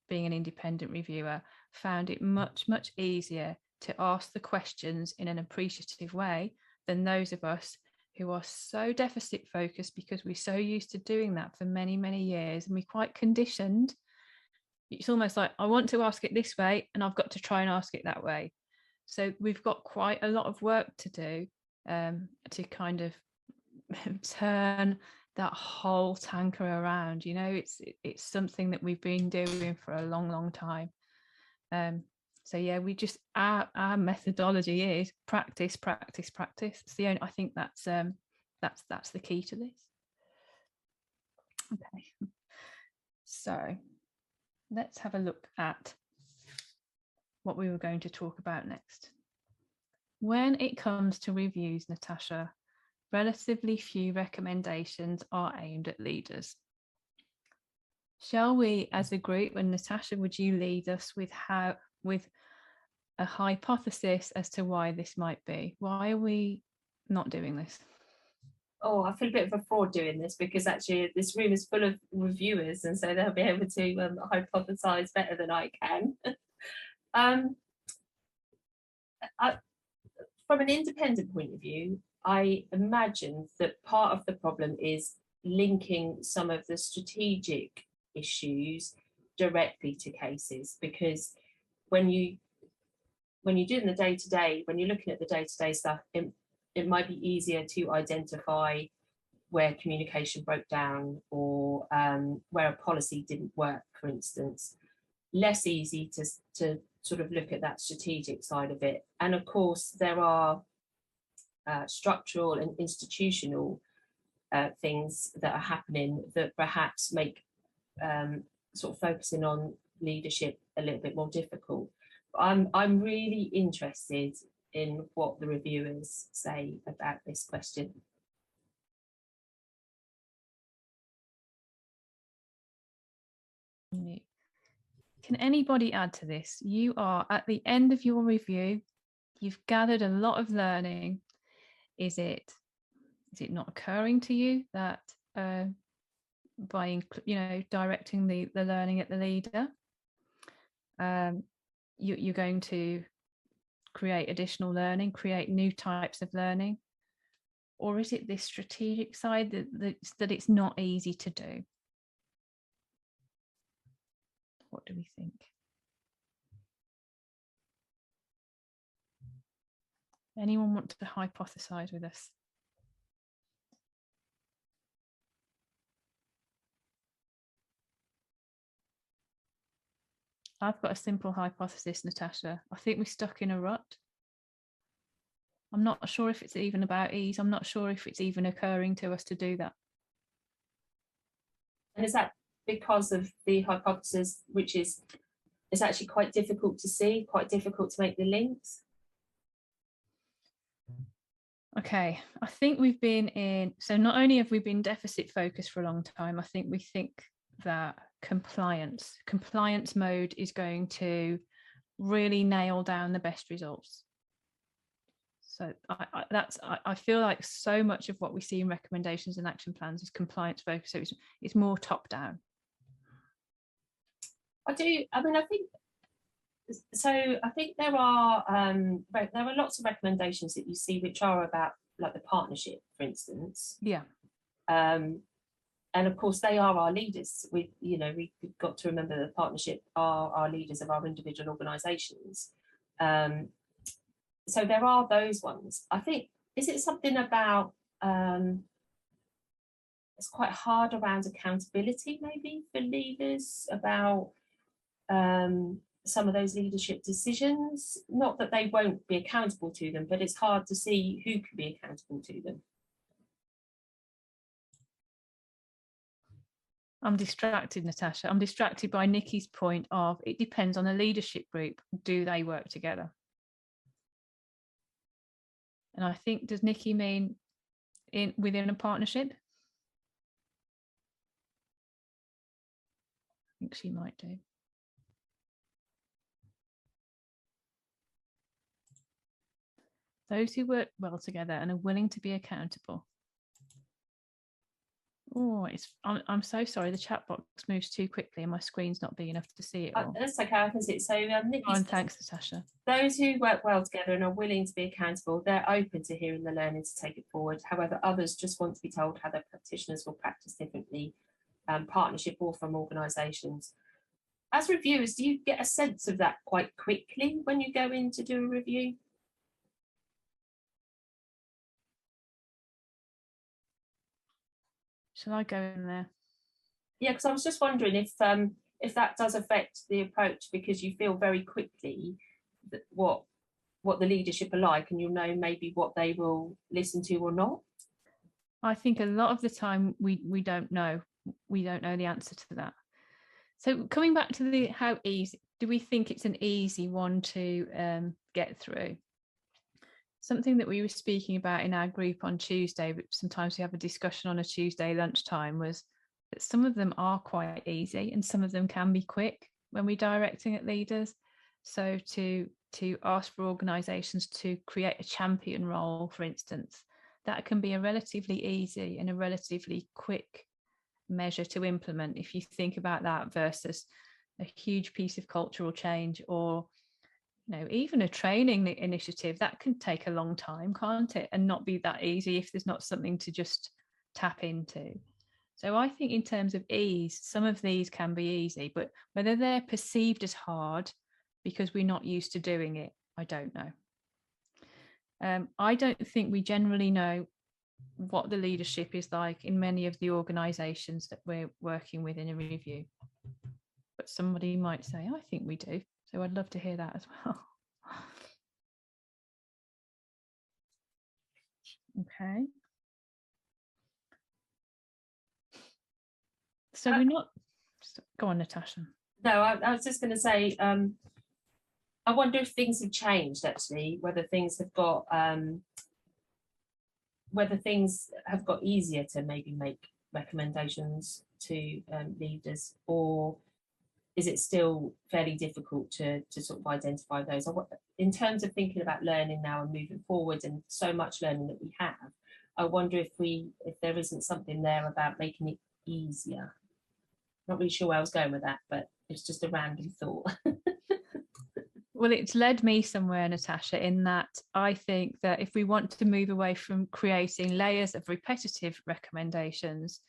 being an independent reviewer found it much, much easier to ask the questions in an appreciative way than those of us who are so deficit focused, because we're so used to doing that for many, many years, and we're quite conditioned. It's almost like, I want to ask it this way and I've got to try and ask it that way. So we've got quite a lot of work to do to kind of turn that whole tanker around. It's something that we've been doing for a long, long time. So yeah, we just our methodology is practice. It's the only, I think that's the key to this. Okay, so let's have a look at what we were going to talk about next. When it comes to reviews, Natasha, relatively few recommendations are aimed at leaders. Shall we, as a group, and Natasha, would you lead us with a hypothesis as to why this might be? Why are we not doing this? Oh, I feel a bit of a fraud doing this, because actually this room is full of reviewers, and so they'll be able to hypothesize better than I can. From an independent point of view, I imagine that part of the problem is linking some of the strategic issues directly to cases, because when you're doing the day-to-day, when you're looking at the day-to-day stuff, it might be easier to identify where communication broke down, or where a policy didn't work, for instance. less easy to sort of look at that strategic side of it. And of course, there are structural and institutional things that are happening that perhaps make sort of focusing on leadership a little bit more difficult. But I'm really interested in what the reviewers say about this question. Can anybody add to this? You are at the end of your review. You've gathered a lot of learning. Is it not occurring to you that by directing the learning at the leader, you're going to create additional learning, create new types of learning? Or is it this strategic side that it's not easy to do? What do we think? Anyone want to hypothesize with us? I've got a simple hypothesis, Natasha. I think we're stuck in a rut. I'm not sure if it's even about ease. I'm not sure if it's even occurring to us to do that. And is that because of the hypothesis, which is it's actually quite difficult to see, quite difficult to make the links? Okay, I think we've been in, so not only have we been deficit focused for a long time, I think we think that compliance mode is going to really nail down the best results. So I feel like so much of what we see in recommendations and action plans is compliance focused. So it's more top down. I think there are lots of recommendations that you see which are about like the partnership, for instance. Yeah. And of course they are our leaders. We've got to remember that the partnership are our leaders of our individual organisations. So there are those ones. I think, is it something about it's quite hard around accountability maybe for leaders about some of those leadership decisions? Not that they won't be accountable to them, but it's hard to see who can be accountable to them. I'm distracted, Natasha. I'm distracted by Nikki's point of it depends on the leadership group. Do they work together? And I think, does Nikki mean within a partnership? I think she might do. Those who work well together and are willing to be accountable. Oh, I'm so sorry. The chat box moves too quickly and my screen's not big enough to see it all. That's okay, I can see it. So Nikki, thanks, Natasha. Those who work well together and are willing to be accountable, they're open to hearing the learning to take it forward. However, others just want to be told how their practitioners will practice differently, partnership or from organisations. As reviewers, do you get a sense of that quite quickly when you go in to do a review? Shall I go in there? Yeah, because I was just wondering if that does affect the approach, because you feel very quickly that what the leadership are like, and you'll know maybe what they will listen to or not. I think a lot of the time we don't know. We don't know the answer to that. So coming back to how easy, do we think it's an easy one to get through? Something that we were speaking about in our group on Tuesday, but sometimes we have a discussion on a Tuesday lunchtime, was that some of them are quite easy and some of them can be quick when we're directing at leaders. So to ask for organisations to create a champion role, for instance, that can be a relatively easy and a relatively quick measure to implement if you think about that versus a huge piece of cultural change, or even a training initiative that can take a long time, can't it, and not be that easy if there's not something to just tap into. So I think in terms of ease, some of these can be easy, but whether they're perceived as hard because we're not used to doing it, I don't know. I don't think we generally know what the leadership is like in many of the organisations that we're working with in a review. But somebody might say, I think we do. So I'd love to hear that as well. Okay. So we're not, go on, Natasha. No, I was just going to say, I wonder if things have changed, actually, whether things have got easier to maybe make recommendations to leaders, or is it still fairly difficult to sort of identify those? In terms of thinking about learning now and moving forward, and so much learning that we have, I wonder if there isn't something there about making it easier. Not really sure where I was going with that, but it's just a random thought. Well, it's led me somewhere, Natasha, in that I think that if we want to move away from creating layers of repetitive recommendations,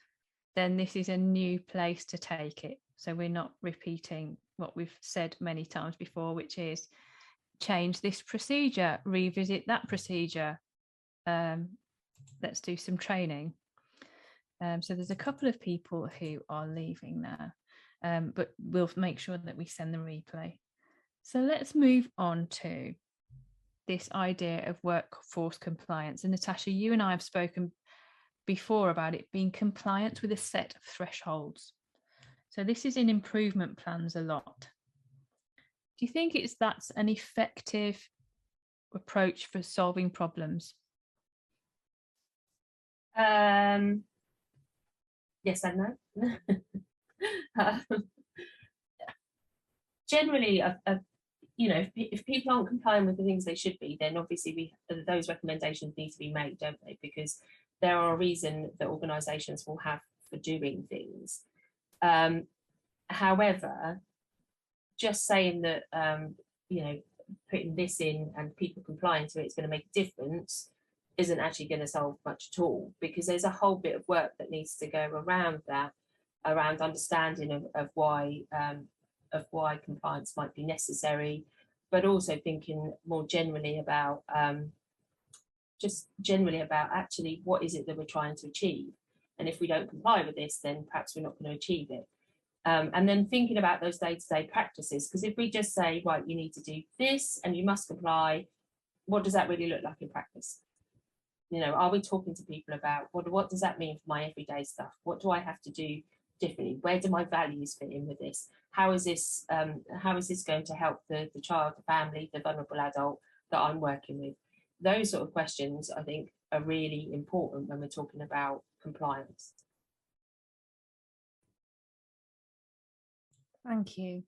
then this is a new place to take it. So we're not repeating what we've said many times before, which is change this procedure, revisit that procedure. Let's do some training. So there's a couple of people who are leaving now, but we'll make sure that we send the replay. So let's move on to this idea of workforce compliance. And Natasha, you and I have spoken before about it being compliant with a set of thresholds. So this is in improvement plans a lot. Do you think that's an effective approach for solving problems? Yes and no. Generally, if people aren't complying with the things they should be, then obviously those recommendations need to be made, don't they? Because there are a reason that organisations will have for doing things. However, just saying that putting this in and people complying to it is going to make a difference isn't actually going to solve much at all, because there's a whole bit of work that needs to go around that, around understanding of why compliance might be necessary, but also thinking more generally about actually what is it that we're trying to achieve, and if we don't comply with this, then perhaps we're not going to achieve it. And then thinking about those day-to-day practices, because if we just say, right, you need to do this and you must comply, what does that really look like in practice? Are we talking to people about what does that mean for my everyday stuff? What do I have to do differently? Where do my values fit in with this? How is this going to help the child, the family, the vulnerable adult that I'm working with? Those sort of questions, I think, are really important when we're talking about compliance. Thank you.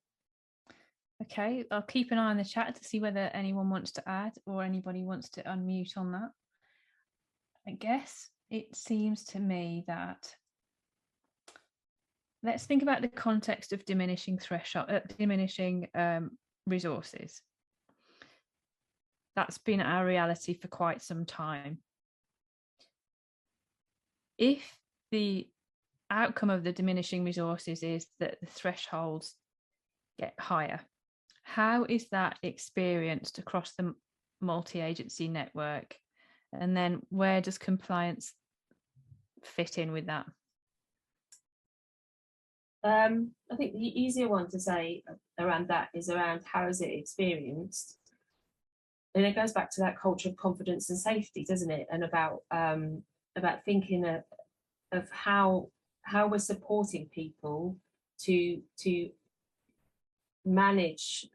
Okay, I'll keep an eye on the chat to see whether anyone wants to add or anybody wants to unmute on that. I guess it seems to me that let's think about the context of diminishing resources. That's been our reality for quite some time. If the outcome of the diminishing resources is that the thresholds get higher, how is that experienced across the multi-agency network? And then where does compliance fit in with that? I think the easier one to say around that is around how is it experienced? And it goes back to that culture of confidence and safety, doesn't it? And about thinking of how we're supporting people to manage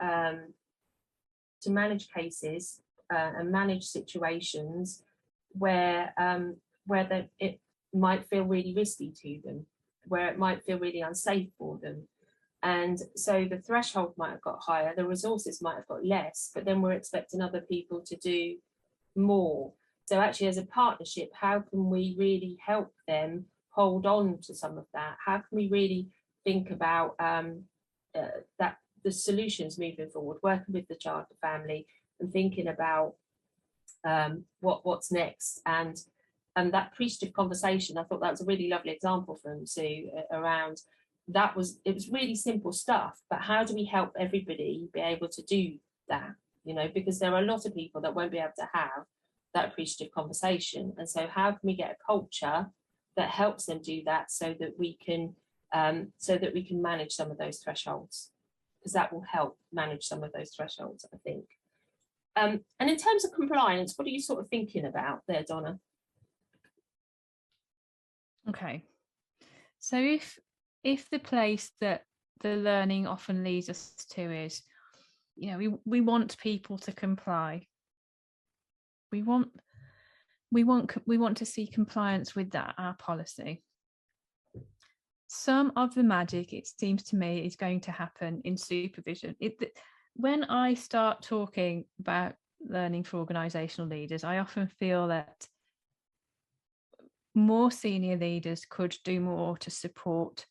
cases and manage situations where it might feel really risky to them, where it might feel really unsafe for them. And so the threshold might have got higher, the resources might have got less, but then we're expecting other people to do more. So actually, as a partnership, how can we really help them hold on to some of that? How can we really think about that the solutions moving forward, working with the child, the family, and thinking about what's next? And that appreciative conversation, I thought that was a really lovely example from Sue around that. It was really simple stuff, but how do we help everybody be able to do that? Because there are a lot of people that won't be able to have that appreciative conversation. And so how can we get a culture that helps them do that, so that we can so that we can manage some of those thresholds, because that will help manage some of those thresholds, I think. And in terms of compliance, what are you sort of thinking about there, Donna? Okay, so if the place that the learning often leads us to is, you know, we want people to comply. We want to see compliance with that, our policy. Some of the magic, it seems to me, is going to happen in supervision. When I start talking about learning for organisational leaders, I often feel that more senior leaders could do more to support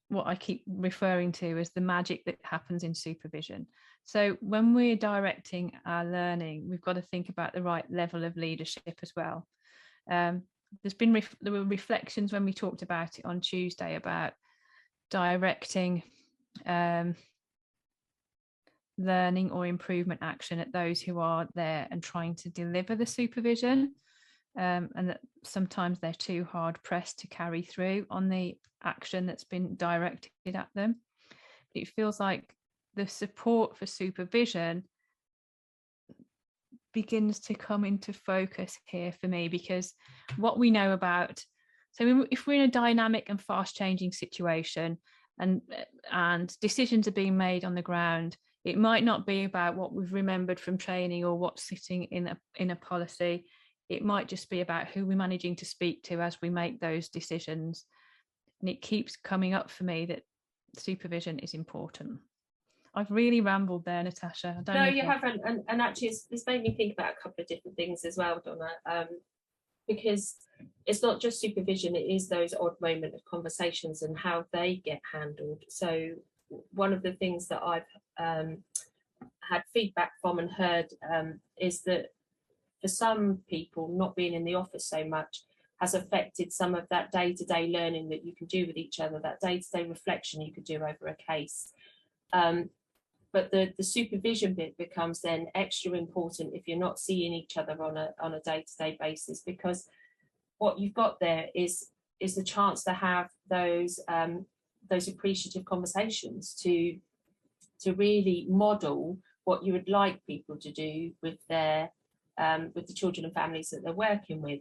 what I keep referring to as the magic that happens in supervision. So when we're directing our learning, we've got to think about the right level of leadership as well. There were reflections when we talked about it on Tuesday about directing learning or improvement action at those who are there and trying to deliver the supervision, and that sometimes they're too hard pressed to carry through on the action that's been directed at them. It feels like the support for supervision begins to come into focus here for me, because what we know about, so if we're in a dynamic and fast changing situation and decisions are being made on the ground, it might not be about what we've remembered from training or what's sitting in a policy. It might just be about who we're managing to speak to as we make those decisions. And it keeps coming up for me that supervision is important. I've really rambled there, Natasha. I don't know. No, you haven't. And actually, it's made me think about a couple of different things as well, Donna, because it's not just supervision, it is those odd moment of conversations and how they get handled. So one of the things that I've had feedback from and heard is that for some people, not being in the office so much has affected some of that day-to-day learning that you can do with each other, that day-to-day reflection you could do over a case. But the supervision bit becomes then extra important if you're not seeing each other on a day-to-day basis, because what you've got there is the chance to have those appreciative conversations to really model what you would like people to do with their with the children and families that they're working with.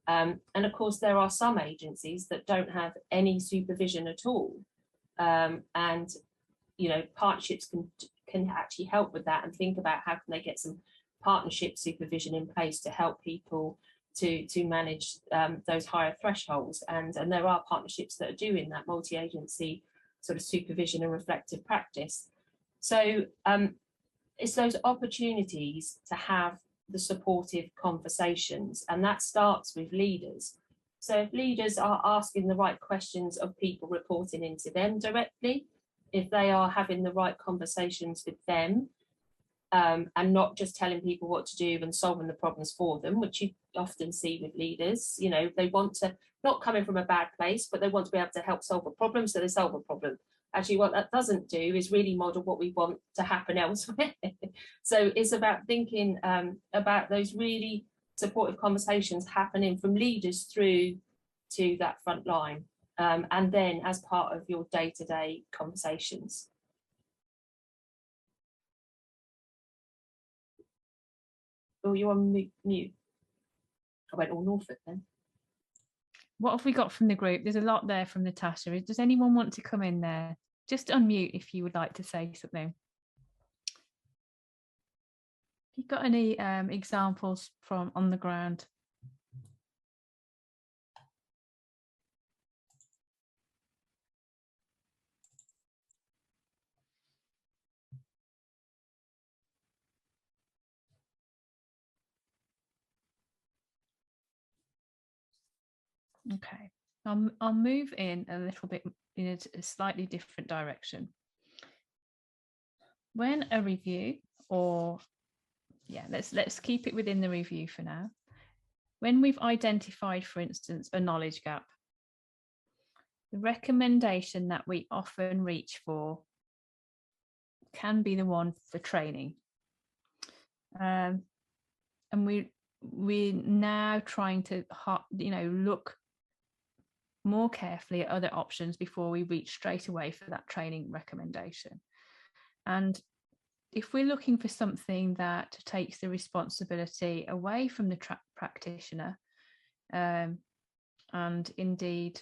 And of course, there are some agencies that don't have any supervision at all. And, you know, partnerships can actually help with that and think about how can they get some partnership supervision in place to help people to manage those higher thresholds. And there are partnerships that are doing that multi-agency sort of supervision and reflective practice. So it's those opportunities to have the supportive conversations, and that starts with leaders. So if leaders are asking the right questions of people reporting into them directly, if they are having the right conversations with them, and not just telling people what to do and solving the problems for them, which you often see with leaders, you know, they want to, not coming from a bad place, but they want to be able to help solve a problem, so they solve a problem. Actually, what that doesn't do is really model what we want to happen elsewhere. So it's about thinking about those really supportive conversations happening from leaders through to that front line, and then as part of your day-to-day conversations. Oh, you're on mute. I went all Norfolk then. What have we got from the group? There's a lot there from Natasha. Does anyone want to come in there? Just unmute if you would like to say something. Have you got any examples from on the ground? Okay, I'll move in a little bit in a slightly different direction. When a review, or yeah, let's keep it within the review for now. When we've identified, for instance, a knowledge gap, the recommendation that we often reach for can be the one for training. And we're now trying to, you know, look more carefully at other options before we reach straight away for that training recommendation. And if we're looking for something that takes the responsibility away from the practitioner, and indeed,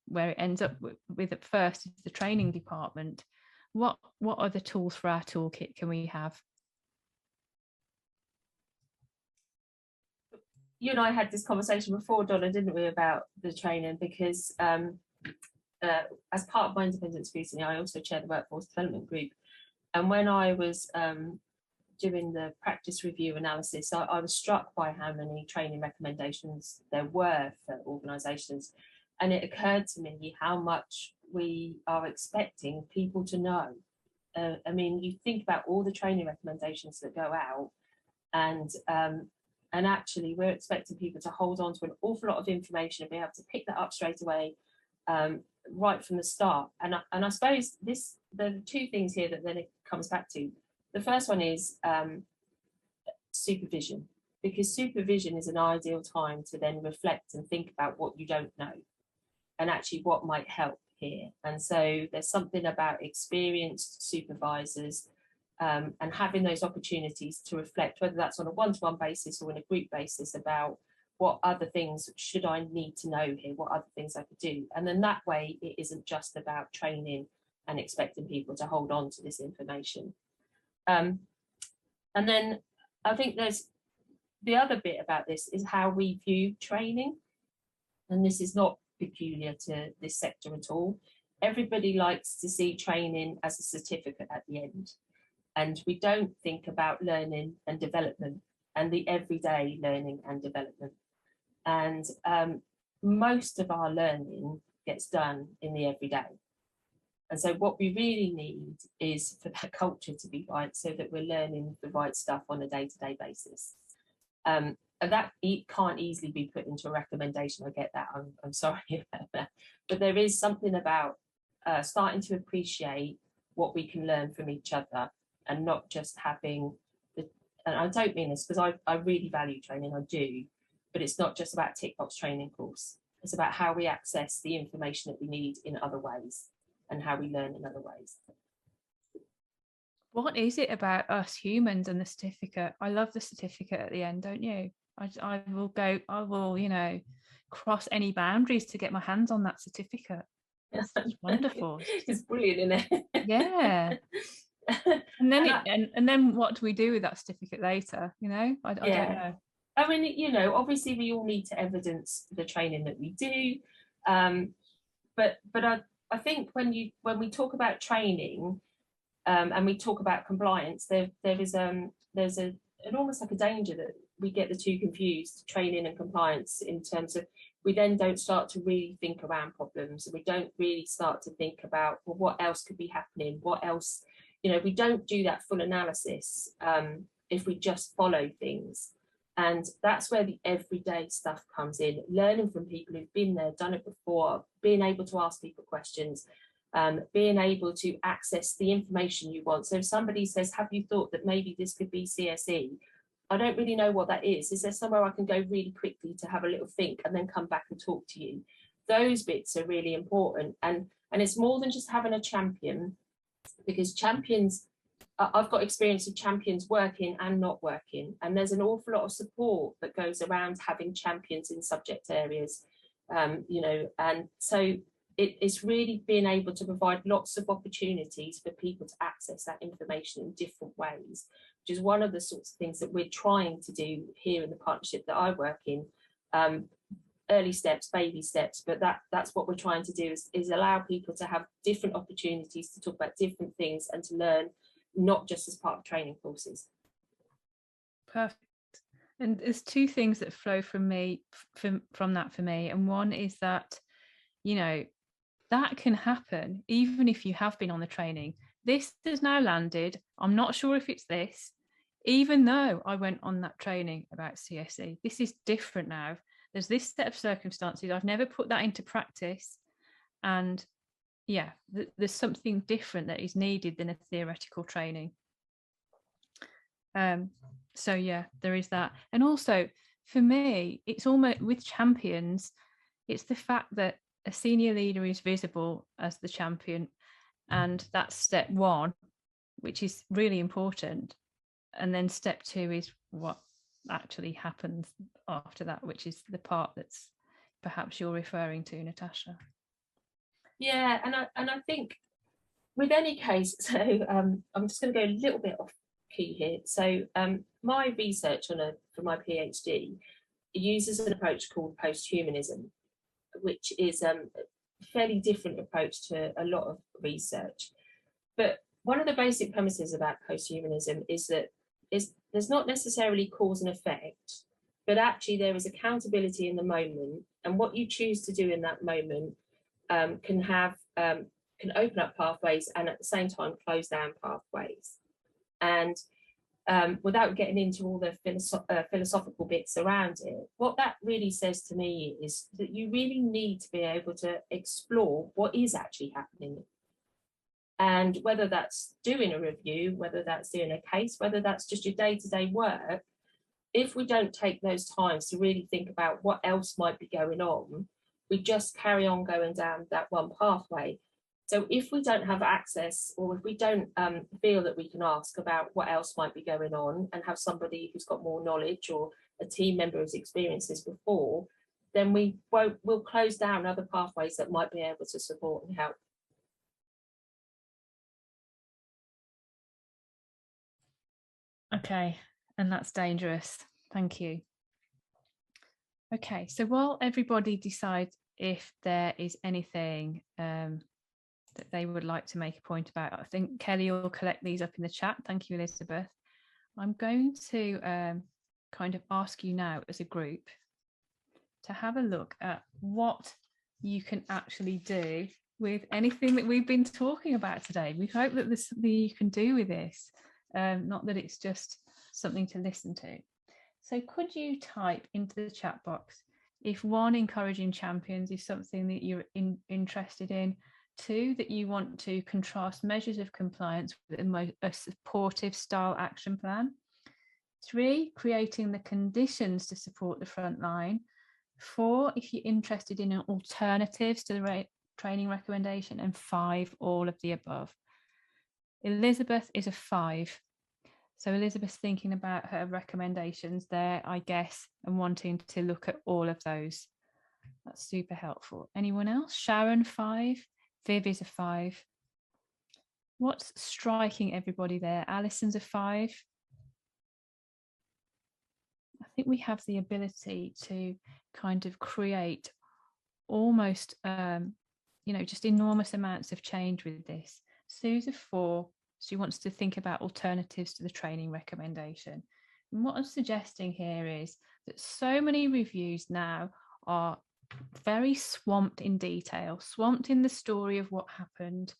where it ends up with at first is the training department, what other tools for our toolkit can we have? You and I had this conversation before, Donna, didn't we, about the training, because as part of my independent scrutiny, I also chair the workforce development group. And when I was doing the practice review analysis, I was struck by how many training recommendations there were for organisations. And it occurred to me how much we are expecting people to know. I mean, you think about all the training recommendations that go out, and actually we're expecting people to hold on to an awful lot of information and be able to pick that up straight away, right from the start. And I suppose there are two things here that then it comes back to. The first one is supervision, because supervision is an ideal time to then reflect and think about what you don't know and actually what might help here. And so there's something about experienced supervisors and having those opportunities to reflect, whether that's on a one-to-one basis or in a group basis, about what other things should I need to know here, what other things I could do. And then that way it isn't just about training and expecting people to hold on to this information. And then I think there's the other bit about this is how we view training. And this is not peculiar to this sector at all. Everybody likes to see training as a certificate at the end. And we don't think about learning and development and the everyday learning and development. And most of our learning gets done in the everyday. And so what we really need is for that culture to be right, so that we're learning the right stuff on a day-to-day basis. And that can't easily be put into a recommendation. I get that. I'm sorry about that. But there is something about starting to appreciate what we can learn from each other, and not just having and I don't mean this because I really value training, I do, but it's not just about tick box training course. It's about how we access the information that we need in other ways and how we learn in other ways. What is it about us humans and the certificate? I love the certificate at the end, don't you? I will cross any boundaries to get my hands on that certificate. It's wonderful. It's brilliant, isn't it? Yeah. And then and then what do we do with that certificate later? I don't know. I mean, obviously we all need to evidence the training that we do, but I think when we talk about training and we talk about compliance, there's almost like a danger that we get the two confused, training and compliance, in terms of we then don't start to really think around problems, and we don't really start to think about, well, what else could be happening, what else. We don't do that full analysis if we just follow things. And that's where the everyday stuff comes in, learning from people who've been there, done it before, being able to ask people questions, being able to access the information you want. So if somebody says, have you thought that maybe this could be CSE? I don't really know what that is. Is there somewhere I can go really quickly to have a little think and then come back and talk to you? Those bits are really important. And it's more than just having a champion, because champions, I've got experience of champions working and not working, and there's an awful lot of support that goes around having champions in subject areas, and so it's really being able to provide lots of opportunities for people to access that information in different ways, which is one of the sorts of things that we're trying to do here in the partnership that I work in. Early steps, baby steps, but that's what we're trying to do, is allow people to have different opportunities to talk about different things and to learn, not just as part of training courses. Perfect. And there's two things that flow from that for me, and one is that that can happen even if you have been on the training. This has now landed, I'm not sure if it's this, even though I went on that training about CSE. This is different now. There's this set of circumstances. I've never put that into practice. And there's something different that is needed than a theoretical training. There is that. And also, for me, it's almost with champions, It's the fact that a senior leader is visible as the champion, and that's step one, which is really important. And then step two is what actually happens after that, which is the part that's perhaps you're referring to, Natasha. Yeah, and I think with any case, so I'm just going to go a little bit off key here. So my research for my PhD uses an approach called post-humanism, which is a fairly different approach to a lot of research. But one of the basic premises about post-humanism is that there's not necessarily cause and effect, but actually there is accountability in the moment, and what you choose to do in that moment can open up pathways and at the same time close down pathways. And without getting into all the philosophical bits around it, what that really says to me is that you really need to be able to explore what is actually happening. And whether that's doing a review, whether that's doing a case, whether that's just your day-to-day work, if we don't take those times to really think about what else might be going on, we just carry on going down that one pathway. So if we don't have access, or if we don't feel that we can ask about what else might be going on and have somebody who's got more knowledge or a team member who's experienced this before, then we'll close down other pathways that might be able to support and help. Okay, and that's dangerous. Thank you. Okay, so while everybody decides if there is anything that they would like to make a point about, I think Kelly will collect these up in the chat. Thank you, Elizabeth. I'm going to kind of ask you now as a group to have a look at what you can actually do with anything that we've been talking about today. We hope that there's something you can do with this, not that it's just something to listen to. So could you type into the chat box if one, encouraging champions is something that you're interested in, two, that you want to contrast measures of compliance with a supportive style action plan, three, creating the conditions to support the front line, four, if you're interested in alternatives to the training recommendation, and five, all of the above. Elizabeth is a 5. So Elizabeth's thinking about her recommendations there, I guess, and wanting to look at all of those. That's super helpful. Anyone else? Sharon, 5. Viv is a 5. What's striking everybody there? Alison's a 5. I think we have the ability to kind of create almost, just enormous amounts of change with this. Sue's a 4. She wants to think about alternatives to the training recommendation. And what I'm suggesting here is that so many reviews now are very swamped in detail, swamped in the story of what happened.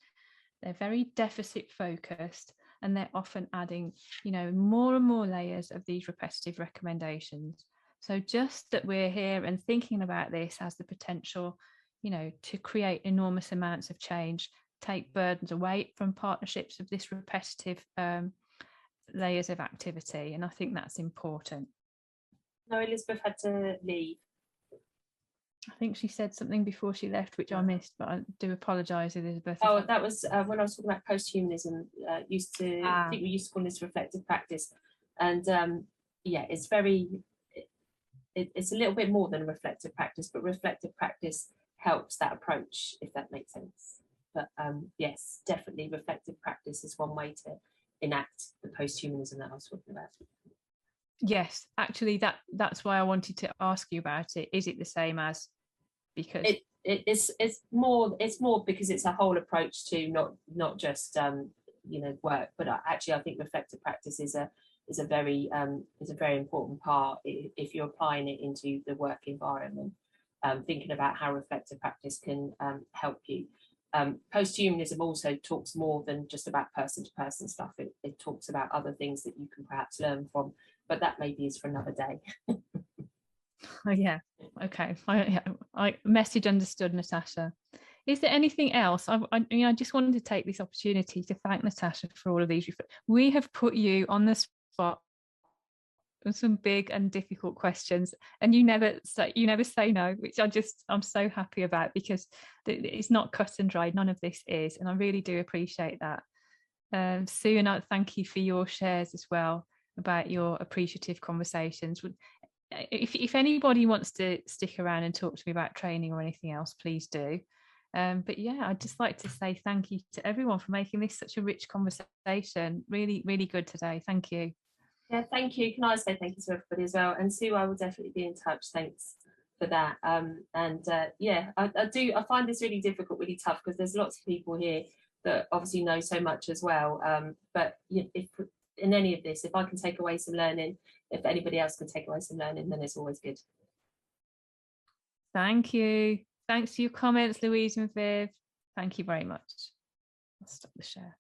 They're very deficit focused, and they're often adding, more and more layers of these repetitive recommendations. So just that we're here and thinking about this has the potential, to create enormous amounts of change, take burdens away from partnerships of this repetitive layers of activity. And I think that's important. No, Elizabeth had to leave. I think she said something before she left, which I missed, but I do apologise, Elizabeth. Oh, that was when I was talking about post-humanism. I think we used to call this reflective practice. And it's it's a little bit more than a reflective practice, but reflective practice helps that approach, if that makes sense. But yes, definitely reflective practice is one way to enact the post-humanism that I was talking about. Yes, actually, that's why I wanted to ask you about it. Is it the same as? Because it's more because it's a whole approach to not just work, but actually I think reflective practice is a very important part if you're applying it into the work environment. Thinking about how reflective practice can help you. Post-humanism also talks more than just about person-to-person stuff. It talks about other things that you can perhaps learn from, but that maybe is for another day. Oh, yeah. Okay. I message understood, Natasha. Is there anything else? I just wanted to take this opportunity to thank Natasha for all of these. We have put you on the spot some big and difficult questions, and you never say no, which I'm so happy about, because it's not cut and dried. None of this is, and I really do appreciate that. Sue, and I thank you for your shares as well about your appreciative conversations. If anybody wants to stick around and talk to me about training or anything else, please do. But yeah, I'd just like to say thank you to everyone for making this such a rich conversation. Really, really good today. Thank you. Yeah, thank you. Can I say thank you to everybody as well? And Sue, I will definitely be in touch. Thanks for that. Yeah, I find this really difficult, really tough, because there's lots of people here that obviously know so much as well. But if in any of this, if I can take away some learning, if anybody else can take away some learning, then it's always good. Thank you. Thanks for your comments, Louise and Viv. Thank you very much. I'll stop the share.